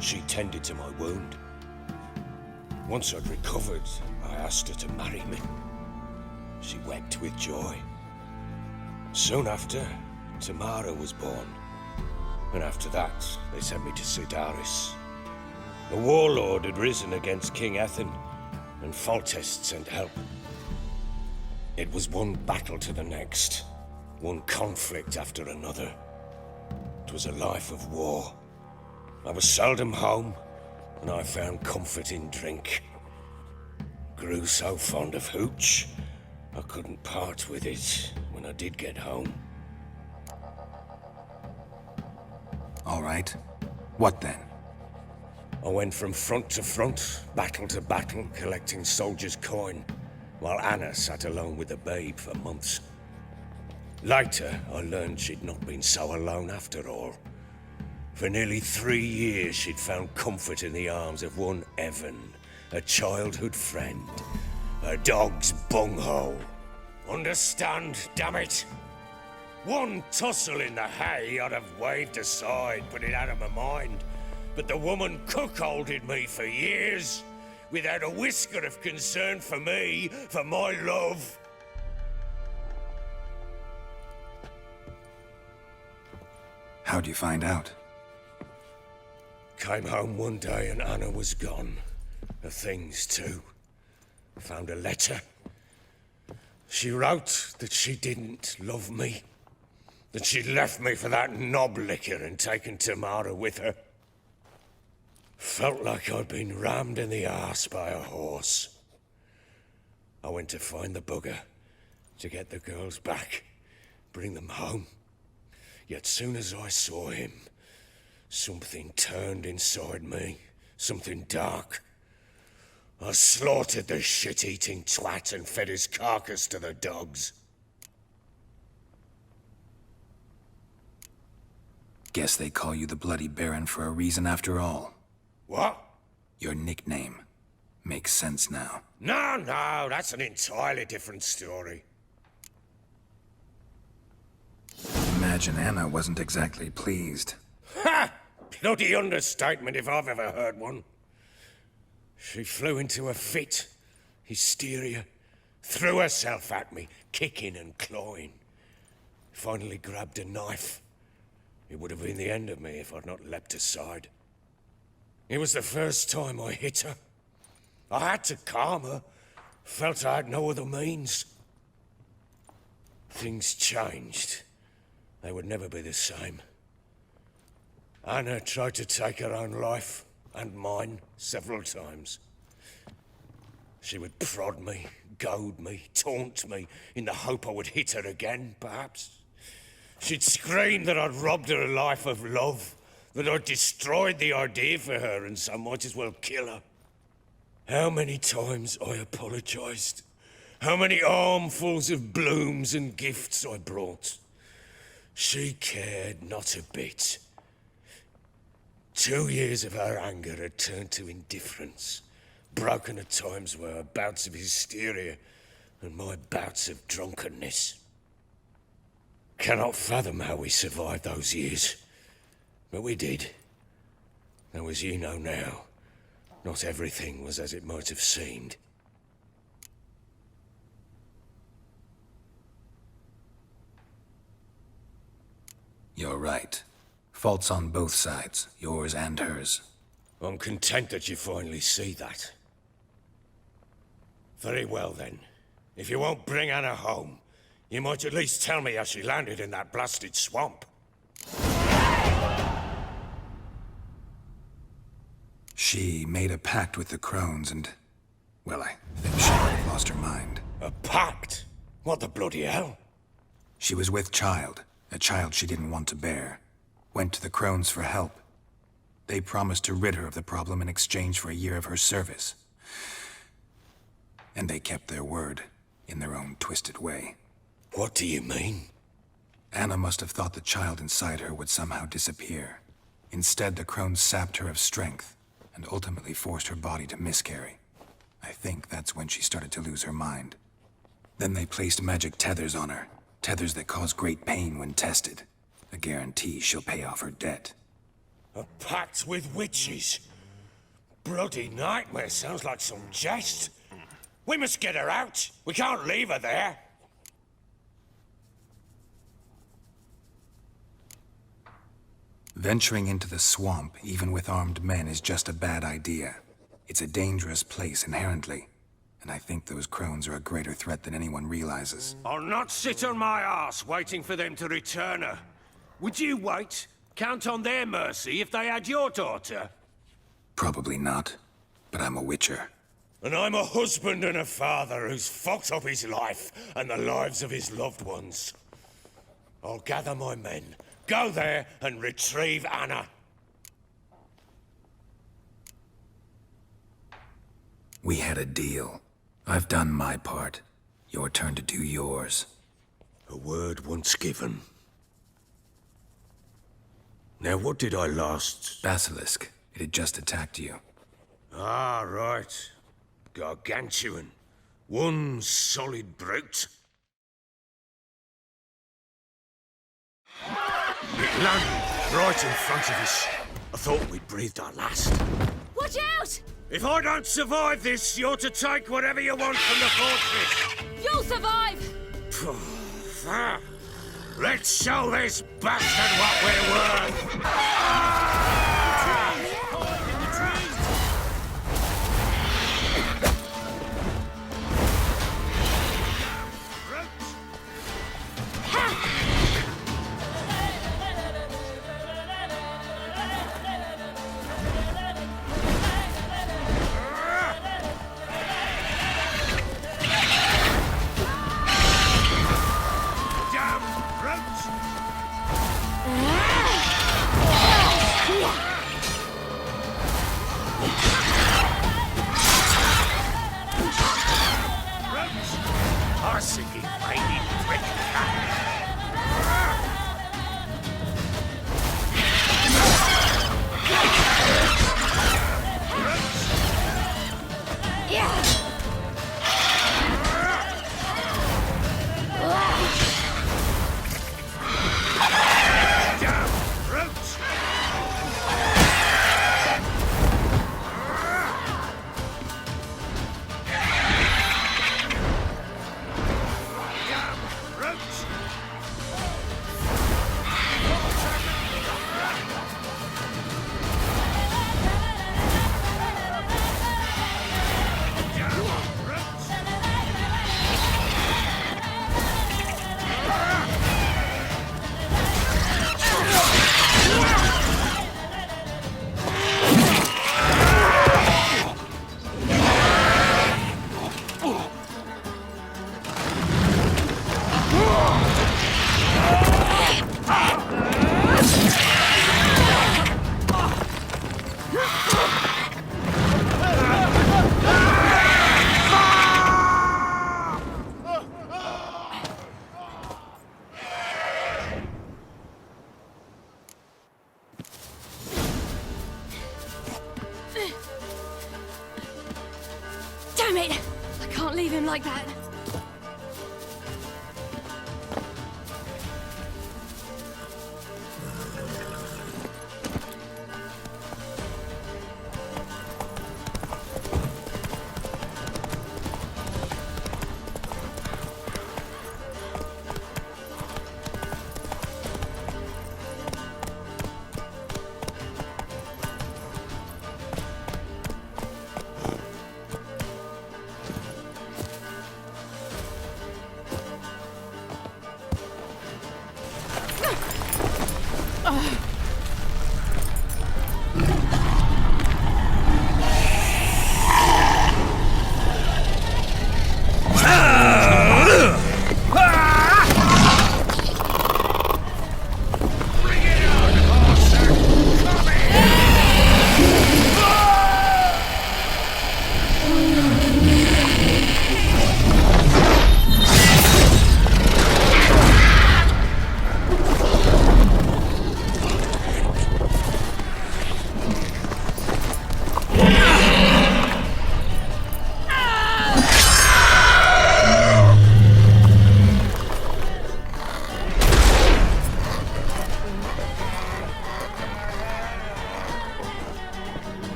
She tended to my wound. Once I'd recovered, I asked her to marry me. She wept with joy. Soon after, Tamara was born. And after that, they sent me to Sidaris. The warlord had risen against King Ethan, and Foltest sent help. It was one battle to the next, one conflict after another. It was a life of war. I was seldom home, and I found comfort in drink. Grew so fond of hooch, I couldn't part with it when I did get home. All right. What then? I went from front to front, battle to battle, collecting soldiers' coin, while Anna sat alone with the babe for months. Later, I learned she'd not been so alone after all. For nearly 3 years, she'd found comfort in the arms of one Evan, a childhood friend, a dog's bunghole. Understand, damn it? One tussle in the hay I'd have waved aside, put it out of my mind. But the woman cuckolded me for years, without a whisker of concern for me, for my love. How'd you find out? Came home one day and Anna was gone. Her things too. Found a letter. She wrote that she didn't love me. That she'd left me for that knob licker and taken Tamara with her. Felt like I'd been rammed in the arse by a horse. I went to find the bugger, to get the girls back, bring them home. Yet soon as I saw him, something turned inside me, something dark. I slaughtered the shit-eating twat and fed his carcass to the dogs. Guess they call you the Bloody Baron for a reason after all. What? Your nickname. Makes sense now. No, that's an entirely different story. Imagine Anna wasn't exactly pleased. Ha! Bloody understatement if I've ever heard one. She flew into a fit, hysteria, threw herself at me, kicking and clawing. Finally grabbed a knife. It would have been the end of me if I'd not leapt aside. It was the first time I hit her. I had to calm her. Felt I had no other means. Things changed. They would never be the same. Anna tried to take her own life, and mine, several times. She would prod me, goad me, taunt me, in the hope I would hit her again, perhaps. She'd scream that I'd robbed her a life of love, that I'd destroyed the idea for her, and so might as well kill her. How many times I apologized. How many armfuls of blooms and gifts I brought. She cared not a bit. 2 years of her anger had turned to indifference, broken at times by her bouts of hysteria and my bouts of drunkenness. Cannot fathom how we survived those years. But we did. Though as you know now, not everything was as it might have seemed. You're right. Faults on both sides, yours and hers. I'm content that you finally see that. Very well then. If you won't bring Anna home, you might at least tell me how she landed in that blasted swamp. She made a pact with the crones and... well, I think she might have lost her mind. A pact? What the bloody hell? She was with child, a child she didn't want to bear. Went to the crones for help. They promised to rid her of the problem in exchange for a year of her service. And they kept their word, in their own twisted way. What do you mean? Anna must have thought the child inside her would somehow disappear. Instead, the crones sapped her of strength, and ultimately forced her body to miscarry. I think that's when she started to lose her mind. Then they placed magic tethers on her, tethers that cause great pain when tested. A guarantee she'll pay off her debt. A pact with witches? Bloody nightmare, sounds like some jest. We must get her out. We can't leave her there. Venturing into the swamp, even with armed men, is just a bad idea. It's a dangerous place inherently, and I think those crones are a greater threat than anyone realizes. I'll not sit on my arse waiting for them to return her. Would you wait? Count on their mercy if they had your daughter? Probably not, but I'm a witcher. And I'm a husband and a father who's fucked up his life and the lives of his loved ones. I'll gather my men, go there and retrieve Anna. We had a deal. I've done my part. Your turn to do yours. A word once given. Now what did I last... Basilisk. It had just attacked you. Ah, right. Gargantuan. One solid brute. It landed right in front of us. I thought we'd breathed our last. Watch out! If I don't survive this, you're to take whatever you want from the fortress. You'll survive! Let's show this bastard what we're worth! Damn it! I can't leave him like that.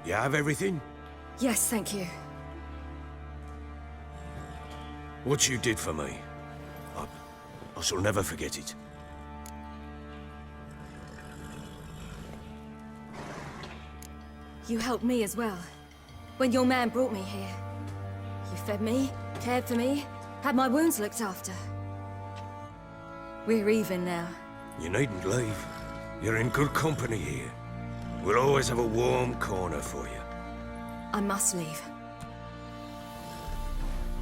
You have everything? Yes, thank you. What you did for me, I shall never forget it. You helped me as well. When your man brought me here. You fed me, cared for me, had my wounds looked after. We're even now. You needn't leave. You're in good company here. We'll always have a warm corner for you. I must leave.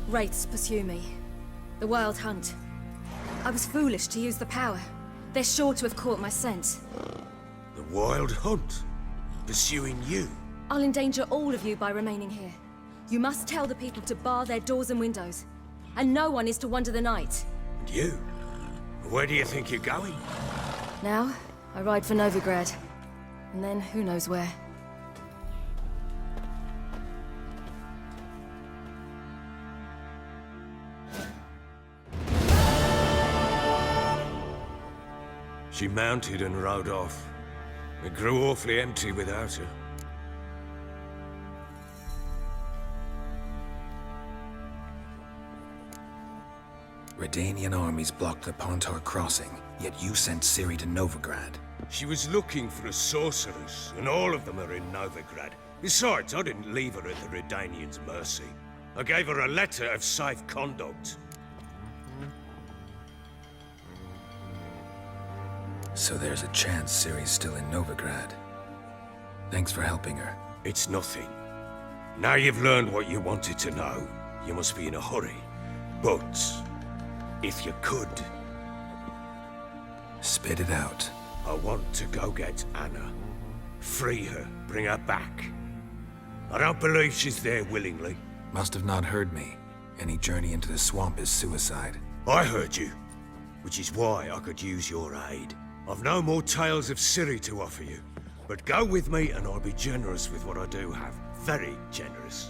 Wraiths pursue me. The Wild Hunt. I was foolish to use the power. They're sure to have caught my scent. The Wild Hunt? Pursuing you? I'll endanger all of you by remaining here. You must tell the people to bar their doors and windows. And no one is to wander the night. And you? Where do you think you're going? Now, I ride for Novigrad. And then, who knows where. She mounted and rode off. It grew awfully empty without her. Redanian armies blocked the Pontar crossing, yet you sent Ciri to Novigrad. She was looking for a sorceress, and all of them are in Novigrad. Besides, I didn't leave her at the Redanians' mercy. I gave her a letter of safe conduct. So there's a chance Ciri's still in Novigrad. Thanks for helping her. It's nothing. Now you've learned what you wanted to know, you must be in a hurry. But if you could... Spit it out. I want to go get Anna. Free her, bring her back. I don't believe she's there willingly. Must have not heard me. Any journey into the swamp is suicide. I heard you, which is why I could use your aid. I've no more tales of Ciri to offer you, but go with me and I'll be generous with what I do have. Very generous.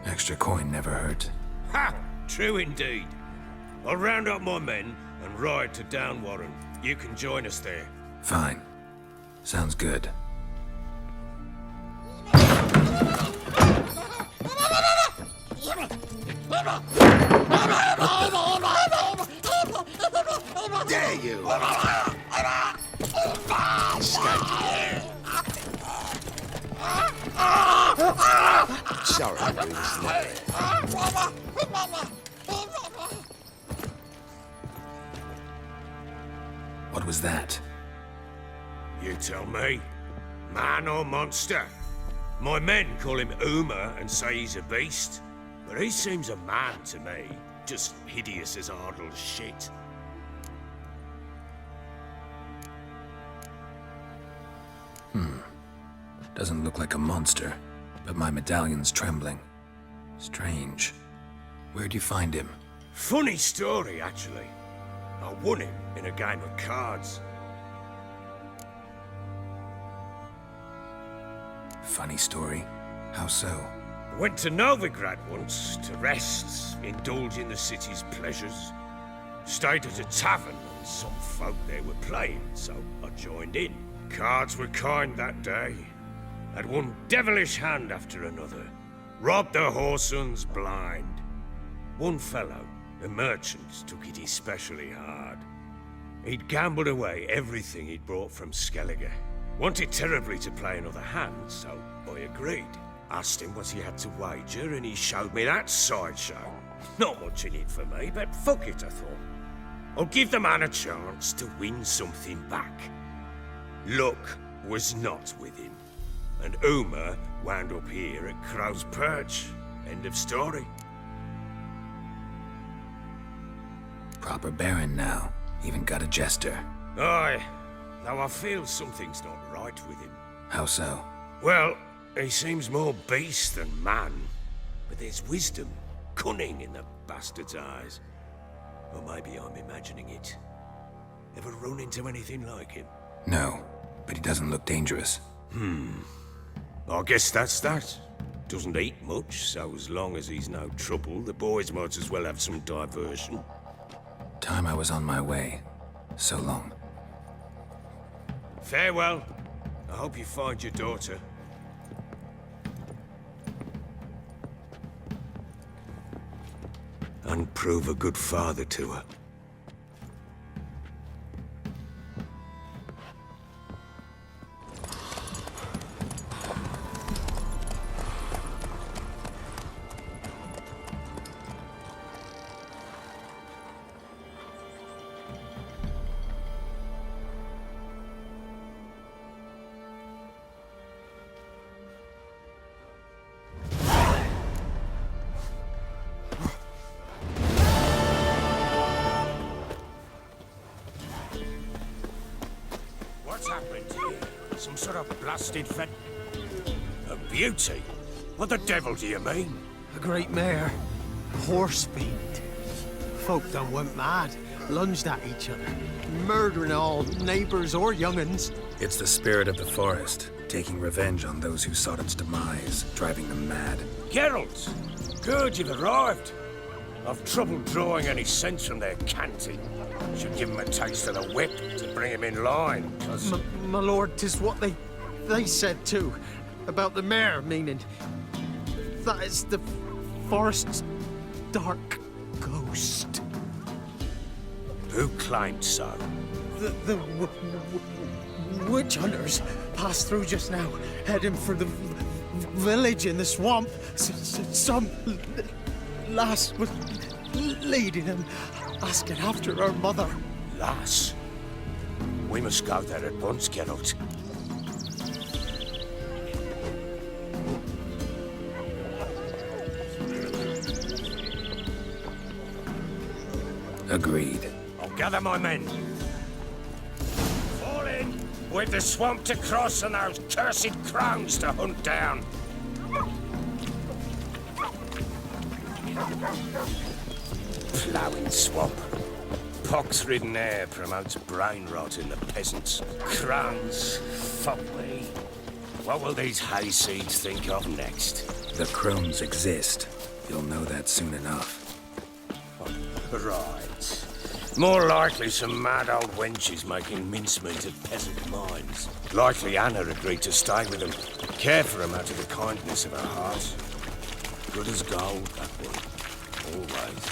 Extra coin never hurt. Ha! True indeed. I'll round up my men and ride to Downwarren. You can join us there. Fine. Sounds good. Dare you! Sorry, I do this later. What was that? You tell me. Man or monster? My men call him Uma and say he's a beast. But he seems a man to me. Just hideous as Ardle's shit. Doesn't look like a monster, but my medallion's trembling. Strange. Where'd you find him? Funny story, actually. I won him in a game of cards. Funny story? How so? I went to Novigrad once to rest, indulge in the city's pleasures. Stayed at a tavern and some folk there were playing, so I joined in. Cards were kind that day. Had one devilish hand after another. Robbed the whoresons blind. One fellow, a merchant, took it especially hard. He'd gambled away everything he'd brought from Skellige. Wanted terribly to play another hand, so I agreed. Asked him what he had to wager, and he showed me that sideshow. Not much in it for me, but fuck it, I thought. I'll give the man a chance to win something back. Luck was not with him, and Uma wound up here at Crow's Perch. End of story. Proper baron now. Even got a jester. Aye, though I feel something's not right with him. How so? Well, he seems more beast than man, but there's wisdom, cunning in the bastard's eyes. Or maybe I'm imagining it. Ever run into anything like him? No, but he doesn't look dangerous. I guess that's that. Doesn't eat much, so as long as he's no trouble, the boys might as well have some diversion. Time I was on my way. So long. Farewell. I hope you find your daughter. And prove a good father to her. What's happened here? Some sort of blasted A beauty? What the devil do you mean? A great mare. Horse fiend. Folk done went mad. Lunged at each other. Murdering all neighbors or young'uns. It's the spirit of the forest, taking revenge on those who sought its demise, driving them mad. Geralt! Good, you've arrived. I've trouble drawing any sense from their canting. Should give him a taste of the whip to bring him in line, 'cause... My lord, 'tis what they said too. About the mare, meaning... that is the forest's dark ghost. Who claimed so? The witch hunters passed through just now, heading for the village in the swamp. Some lass was leading them, asking after her mother. Lass? We must go there at once, Geralt. Agreed. I'll gather my men. Fall in! We've the swamp to cross and those cursed crones to hunt down. Ploughing swamp. Pox-ridden air promotes brain rot in the peasants. Crones, fuck me. What will these hayseeds think of next? The crones exist. You'll know that soon enough. Right. More likely some mad old wenches making mincemeat of peasant minds. Likely Anna agreed to stay with them, care for them out of the kindness of her heart. Good as gold, that one. Always.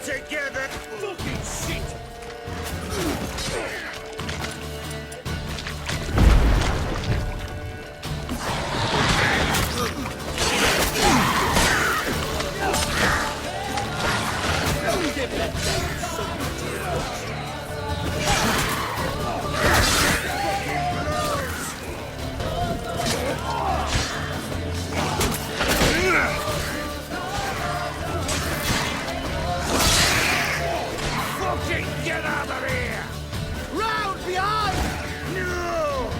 Together! Fucking shit! Get out of here! Round behind! No!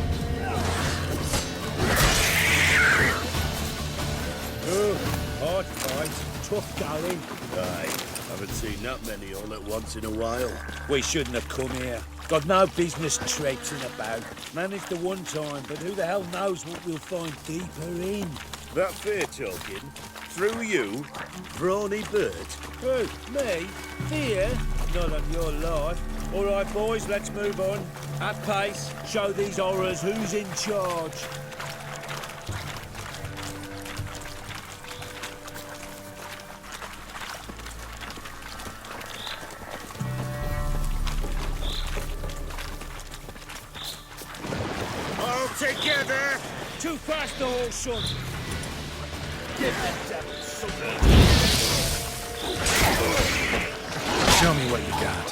Hard fight, tough going. Aye, haven't seen that many all at once in a while. We shouldn't have come here. Got no business traipsing about. Managed the one time, but who the hell knows what we'll find deeper in. That fair talking. Through you, brawny bird. Who? Me? Fear? Not on your life. All right, boys, let's move on. At pace, show these horrors who's in charge. All together! Too fast, old son. Give that devil something. Show me what you got.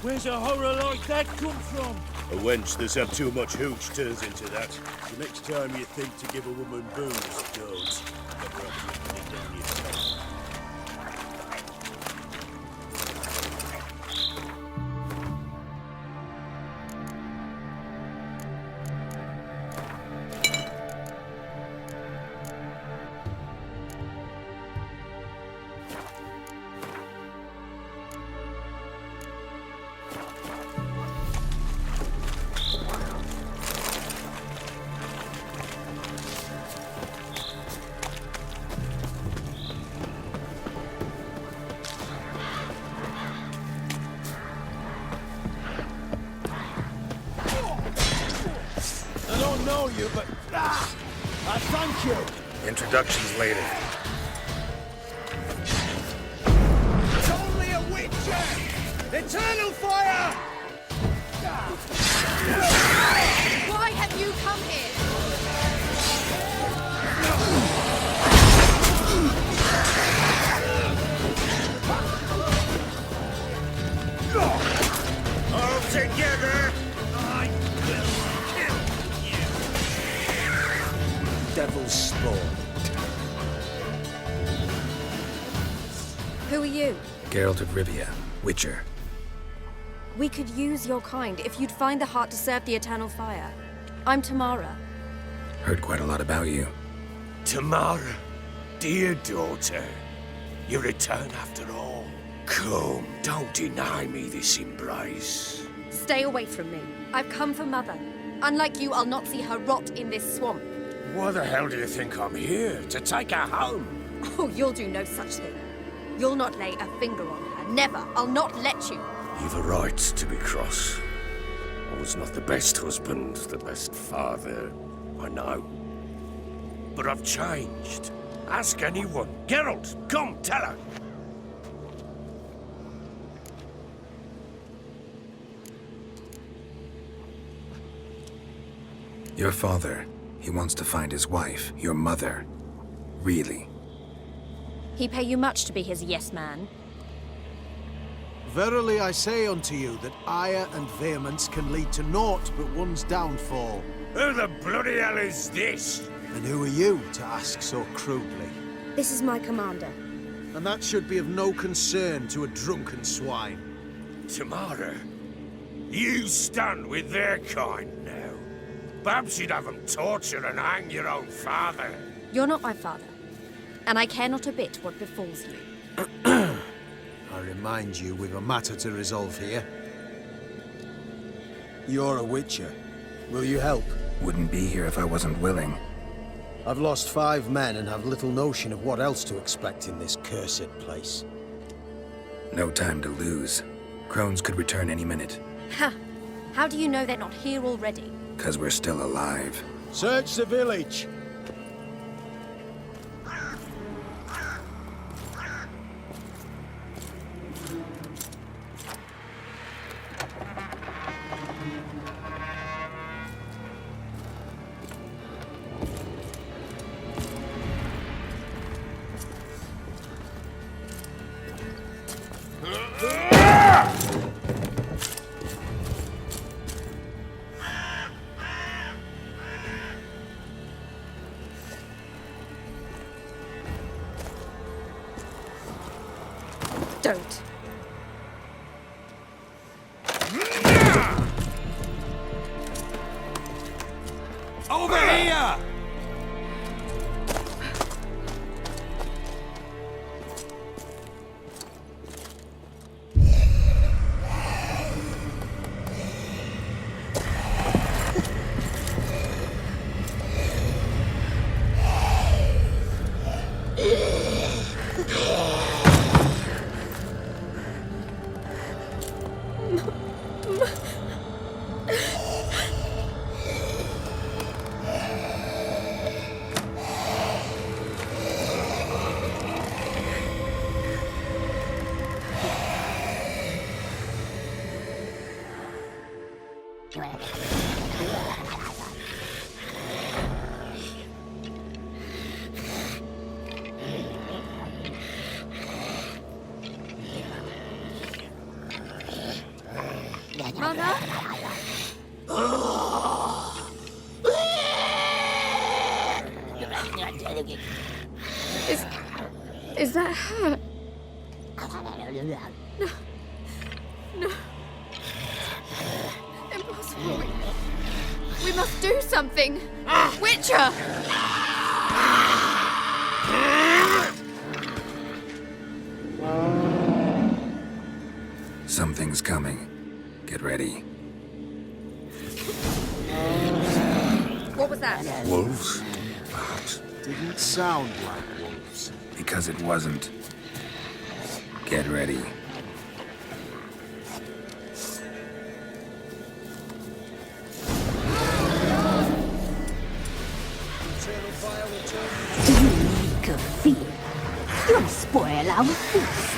Where's a horror like that come from? A wench that's had too much hooch turns into that. The next time you think to give a woman booze, don't. Never have to down yourself. But I thank you. Introductions later. It's only a witcher! Eternal fire! Why have you come here? All together, I will kill you. Devil's spawn. Who are you? Geralt of Rivia, Witcher. We could use your kind if you'd find the heart to serve the Eternal Fire. I'm Tamara. Heard quite a lot about you. Tamara, dear daughter, you return after all. Come, don't deny me this embrace. Stay away from me. I've come for Mother. Unlike you, I'll not see her rot in this swamp. Why the hell do you think I'm here? To take her home? Oh, you'll do no such thing. You'll not lay a finger on her. Never. I'll not let you. You've a right to be cross. I was not the best husband, the best father, I know. But I've changed. Ask anyone. Geralt, come, tell her. Your father, he wants to find his wife, your mother. Really? He pay you much to be his yes man. Verily I say unto you that ire and vehemence can lead to naught but one's downfall. Who the bloody hell is this? And who are you to ask so crudely? This is my commander. And that should be of no concern to a drunken swine. Tamara, you stand with their kind now. Perhaps you'd have them torture and hang your own father. You're not my father, and I care not a bit what befalls you. I remind you, we've a matter to resolve here. You're a witcher. Will you help? Wouldn't be here if I wasn't willing. I've lost 5 men and have little notion of what else to expect in this cursed place. No time to lose. Crones could return any minute. Ha! How do you know they're not here already? 'Cause we're still alive. Search the village! Don't. Over here! Mother? Is that her? No. No. Impossible. We must do something. Witcher! Something's coming. Get ready. What was that? Wolves? Didn't sound like wolves. Because it wasn't. Get ready. Do you make a fear? You'll spoil our feast.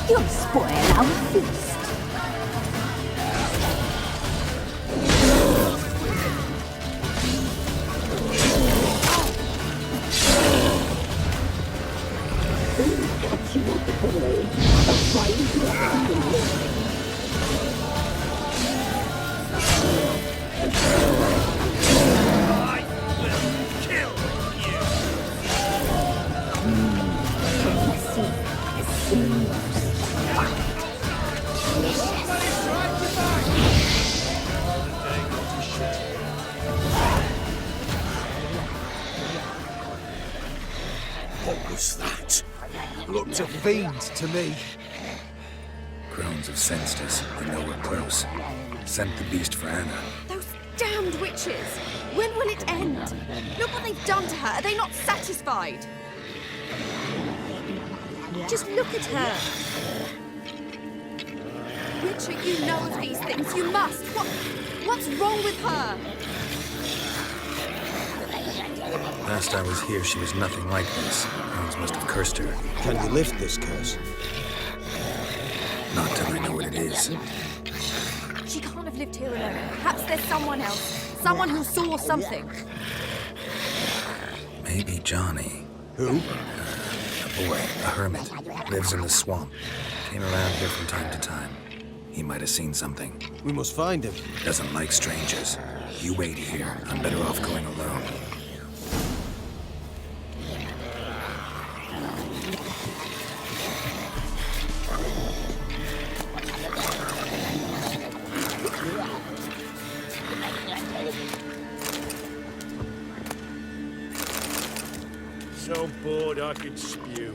You'll spoil our feast. What was that? Looked a fiend to me. Crones have sensed us. They know we're close. Sent the beast for Anna. Those damned witches! When will it end? Look what they've done to her. Are they not satisfied? Just look at her. Witcher, you know of these things. You must. What's wrong with her? Last I was here, she was nothing like this. Crones must have cursed her. Can you lift this curse? Not till I know what it is. She can't have lived here alone. Perhaps there's someone else. Someone who saw something. Maybe Johnny. Who? A boy, a hermit. Lives in the swamp. Came around here from time to time. He might have seen something. We must find him. Doesn't like strangers. You wait here. I'm better off going alone. So bored I could spew.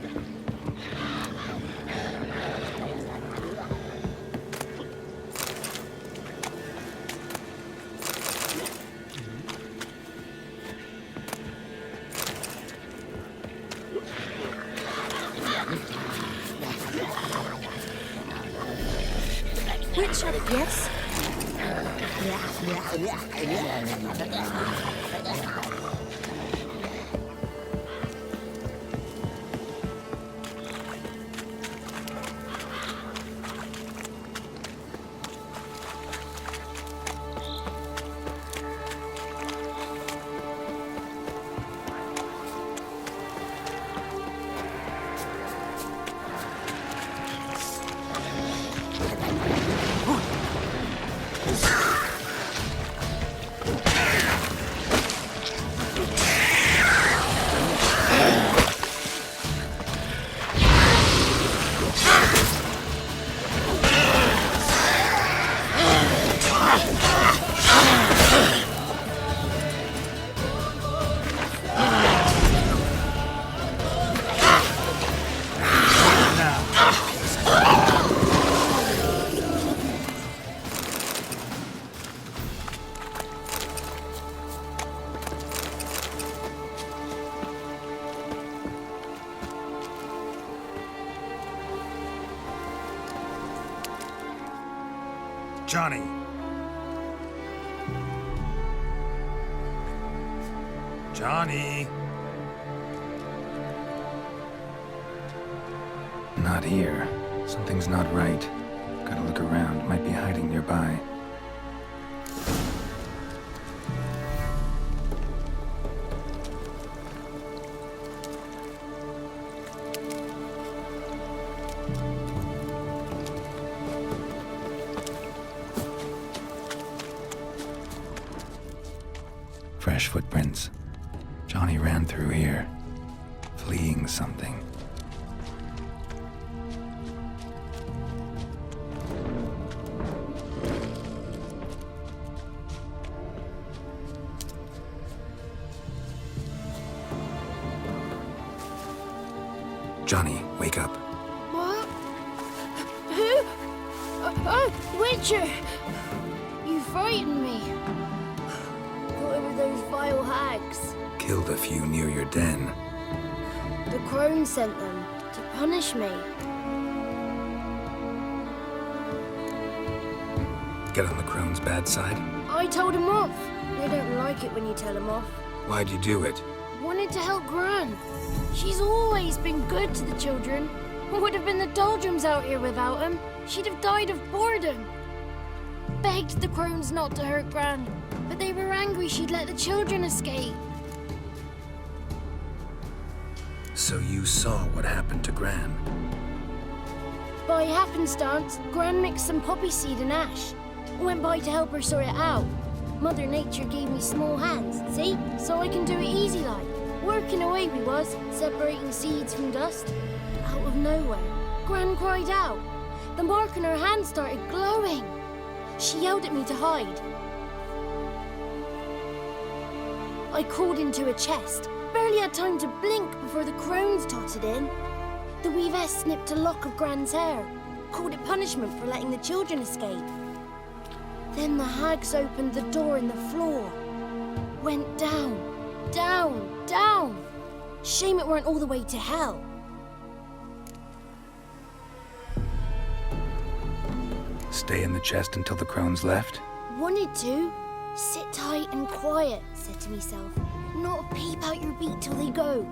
Witcher, yes? Johnny! Johnny! Not here. Something's not right. Gotta look around. Might be hiding nearby. Fresh footprints. Johnny ran through here, fleeing something. Johnny, wake up. What? Who? Witcher! You frightened me. Thought it were those vile hags. Killed a few near your den. The crone sent them to punish me. Get on the crone's bad side? I told him off. They don't like it when you tell them off. Why'd you do it? Wanted to help Gran. She's always been good to the children. Would have been the doldrums out here without him. She'd have died of boredom. Begged the crones not to hurt Gran, but they were angry she'd let the children escape. So you saw what happened to Gran? By happenstance, Gran mixed some poppy seed and ash. Went by to help her sort it out. Mother Nature gave me small hands, see? So I can do it easy like. Working away we was, separating seeds from dust. Out of nowhere, Gran cried out. The mark on her hand started glowing. She yelled at me to hide. I crawled into a chest. Barely had time to blink before the crones totted in. The weavess snipped a lock of Gran's hair. Called it punishment for letting the children escape. Then the hags opened the door in the floor. Went down, down, down. Shame it weren't all the way to hell. Stay in the chest until the crones left? Wanted to. Sit tight and quiet, said to myself. Not a peep out your beak till they go.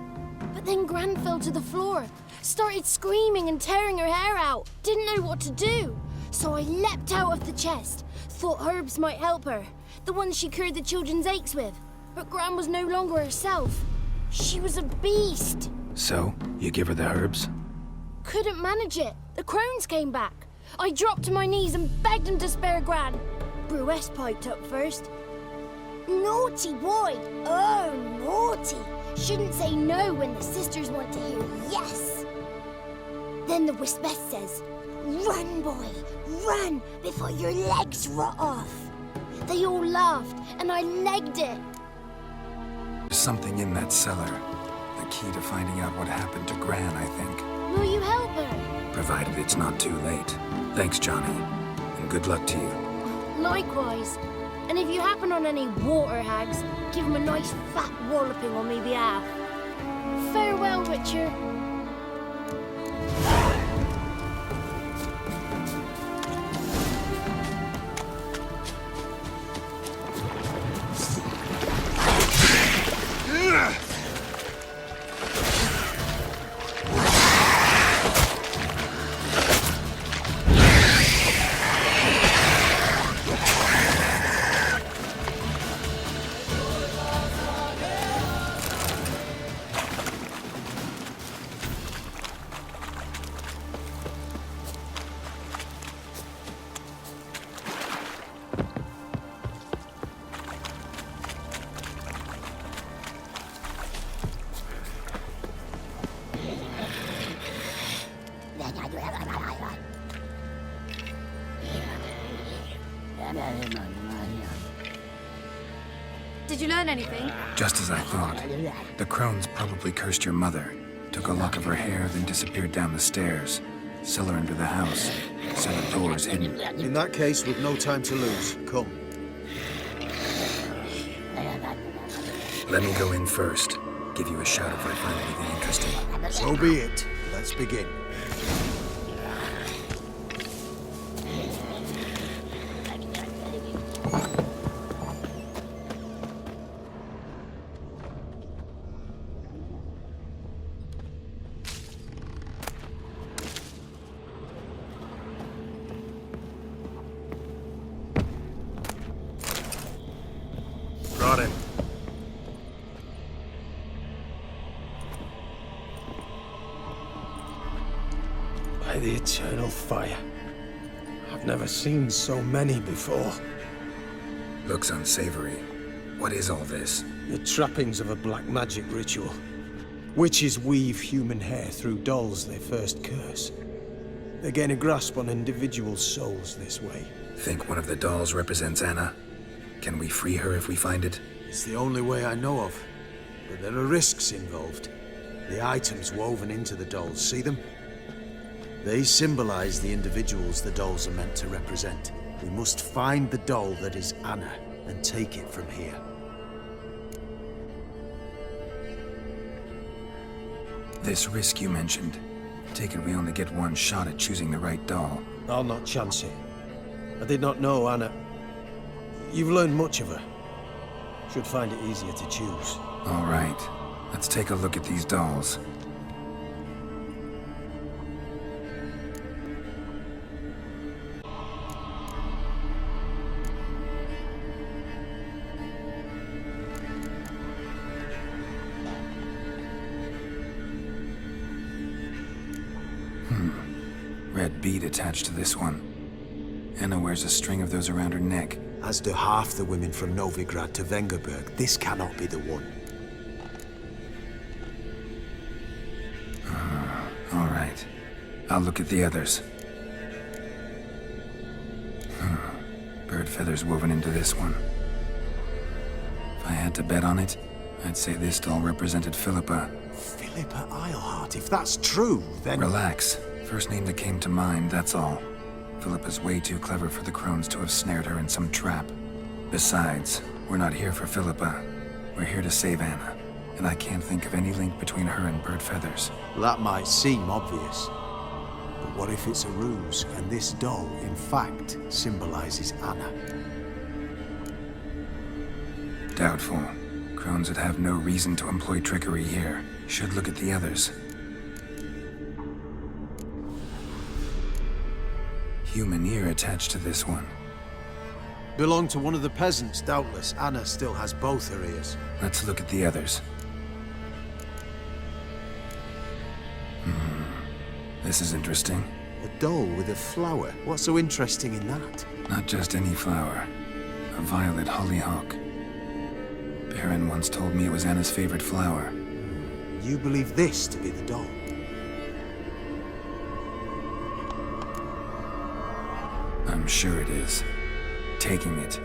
But then Gran fell to the floor. Started screaming and tearing her hair out. Didn't know what to do. So I leapt out of the chest. Thought herbs might help her. The ones she cured the children's aches with. But Gran was no longer herself. She was a beast. So, you give her the herbs? Couldn't manage it. The crones came back. I dropped to my knees and begged him to spare Gran. Brewess piped up first. Naughty boy. Oh, naughty. Shouldn't say no when the sisters want to hear yes. Then the Wispess says, run, boy, run before your legs rot off. They all laughed and I legged it. There's something in that cellar. The key to finding out what happened to Gran, I think. Will you help her? Provided it's not too late. Thanks, Johnny. And good luck to you. Likewise. And if you happen on any water hags, give them a nice fat walloping on me behalf. Farewell, Witcher. Did you learn anything? Just as I thought. The crones probably cursed your mother. Took a lock of her hair, then disappeared down the stairs. Cellar under the house. Cellar doors hidden. In that case, we've no time to lose. Come. Let me go in first. Give you a shout if I find anything interesting. So be it. Let's begin. By the eternal fire. I've never seen so many before. Looks unsavory. What is all this? The trappings of a black magic ritual. Witches weave human hair through dolls they first curse. They gain a grasp on individual souls this way. Think one of the dolls represents Anna? Can we free her if we find it? It's the only way I know of. But there are risks involved. The items woven into the dolls, see them? They symbolize the individuals the dolls are meant to represent. We must find the doll that is Anna and take it from here. This risk you mentioned. Take it we only get one shot at choosing the right doll. I'll not chance it. I did not know Anna. You've learned much of her. Should find it easier to choose. All right. Let's take a look at these dolls. Red bead attached to this one. Anna wears a string of those around her neck. As do half the women from Novigrad to Vengerberg. This cannot be the one. All right. I'll look at the others. Bird feathers woven into this one. If I had to bet on it, I'd say this doll represented Philippa. Philippa Eilhart, if that's true, then... Relax. First name that came to mind, that's all. Philippa's way too clever for the crones to have snared her in some trap. Besides, we're not here for Philippa. We're here to save Anna. And I can't think of any link between her and bird feathers. That might seem obvious. But what if it's a ruse, and this doll, in fact, symbolizes Anna? Doubtful. Crones would have no reason to employ trickery here. Should look at the others. Human ear attached to this one. Belonged to one of the peasants, doubtless. Anna still has both her ears. Let's look at the others. This is interesting. A doll with a flower. What's so interesting in that? Not just any flower. A violet hollyhock. Baron once told me it was Anna's favorite flower. You believe this to be the doll? I'm sure it is. Taking it.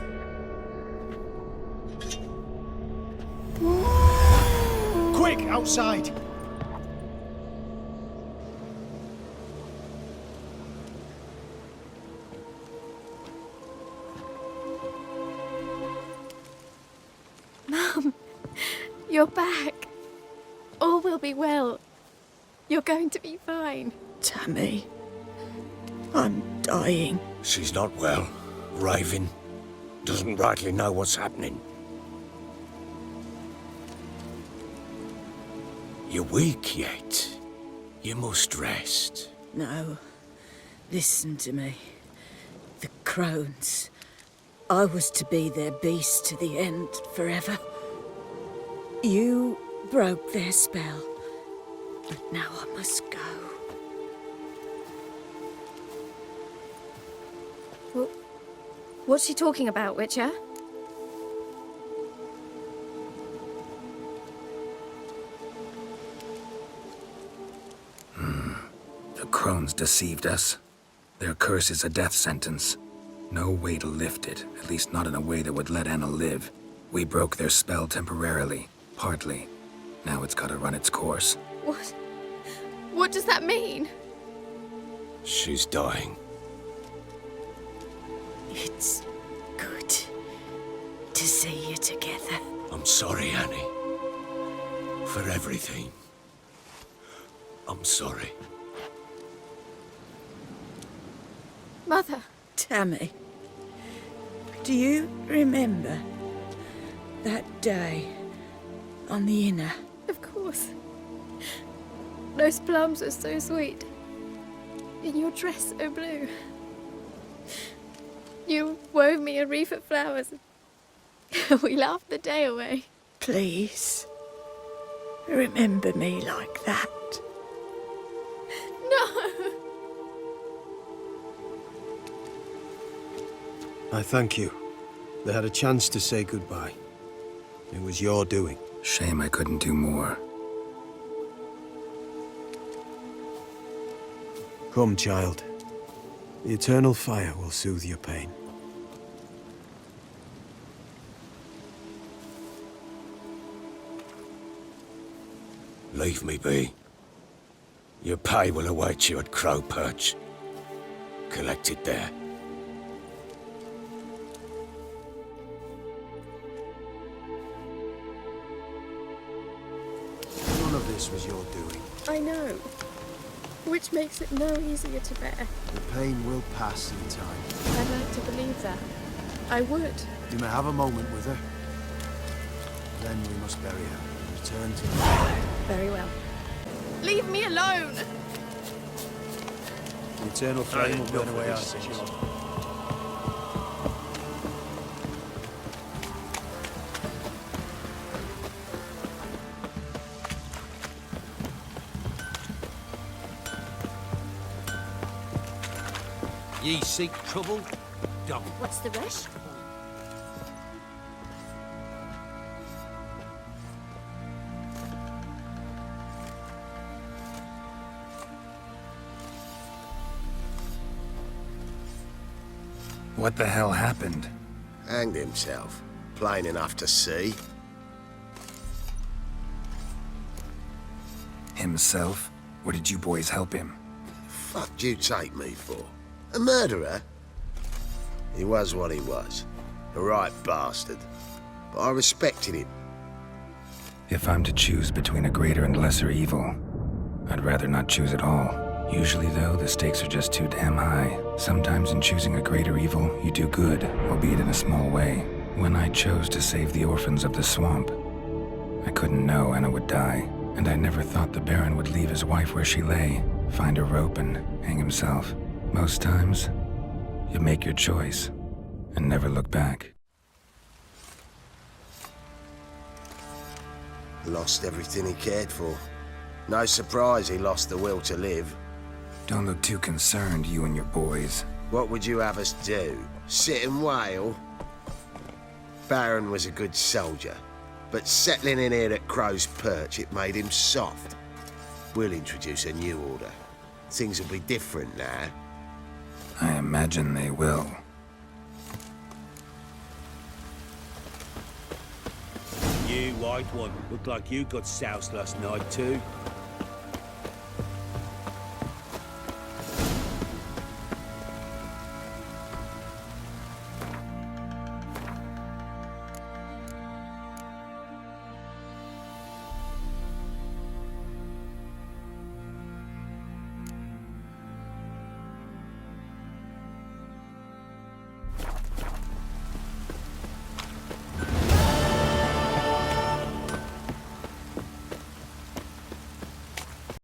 Quick, outside! Mum, you're back. All will be well. You're going to be fine. Tammy, I'm dying. She's not well. Raving. Doesn't rightly know what's happening. You're weak yet. You must rest. No. Listen to me. The crones. I was to be their beast to the end, forever. You broke their spell. But now I must go. Well, what's she talking about, Witcher? The crones deceived us. Their curse is a death sentence. No way to lift it, at least not in a way that would let Anna live. We broke their spell temporarily, partly. Now it's gotta run its course. What? What does that mean? She's dying. It's good to see you together. I'm sorry, Annie. For everything. I'm sorry. Mother. Tammy, do you remember that day on the Inner? Of course. Those plums are so sweet. And your dress so blue. You wove me a wreath of flowers. We laughed the day away. Please, remember me like that. No! I thank you. They had a chance to say goodbye. It was your doing. Shame I couldn't do more. Come, child. The eternal fire will soothe your pain. Leave me be. Your pay will await you at Crow Perch. Collect it there. None of this was your doing. I know. Which makes it no easier to bear. The pain will pass in time. I'd like to believe that. I would. You may have a moment with her. Then we must bury her and return to the... Very well. Leave me alone! The eternal flame will burn away our sins. Ye seek trouble? Don't. What's the rush? What the hell happened? Hanged himself. Plain enough to see. Himself? Or did you boys help him? Fuck do you take me for? A murderer? He was what he was. A right bastard. But I respected him. If I'm to choose between a greater and lesser evil, I'd rather not choose at all. Usually, though, the stakes are just too damn high. Sometimes in choosing a greater evil, you do good, albeit in a small way. When I chose to save the orphans of the swamp, I couldn't know Anna would die, and I never thought the Baron would leave his wife where she lay, find a rope and hang himself. Most times, you make your choice and never look back. Lost everything he cared for. No surprise he lost the will to live. Don't look too concerned, you and your boys. What would you have us do? Sit and wail? Baron was a good soldier, but settling in here at Crow's Perch, it made him soft. We'll introduce a new order. Things will be different now. I imagine they will. You white one, looked like you got soused last night too.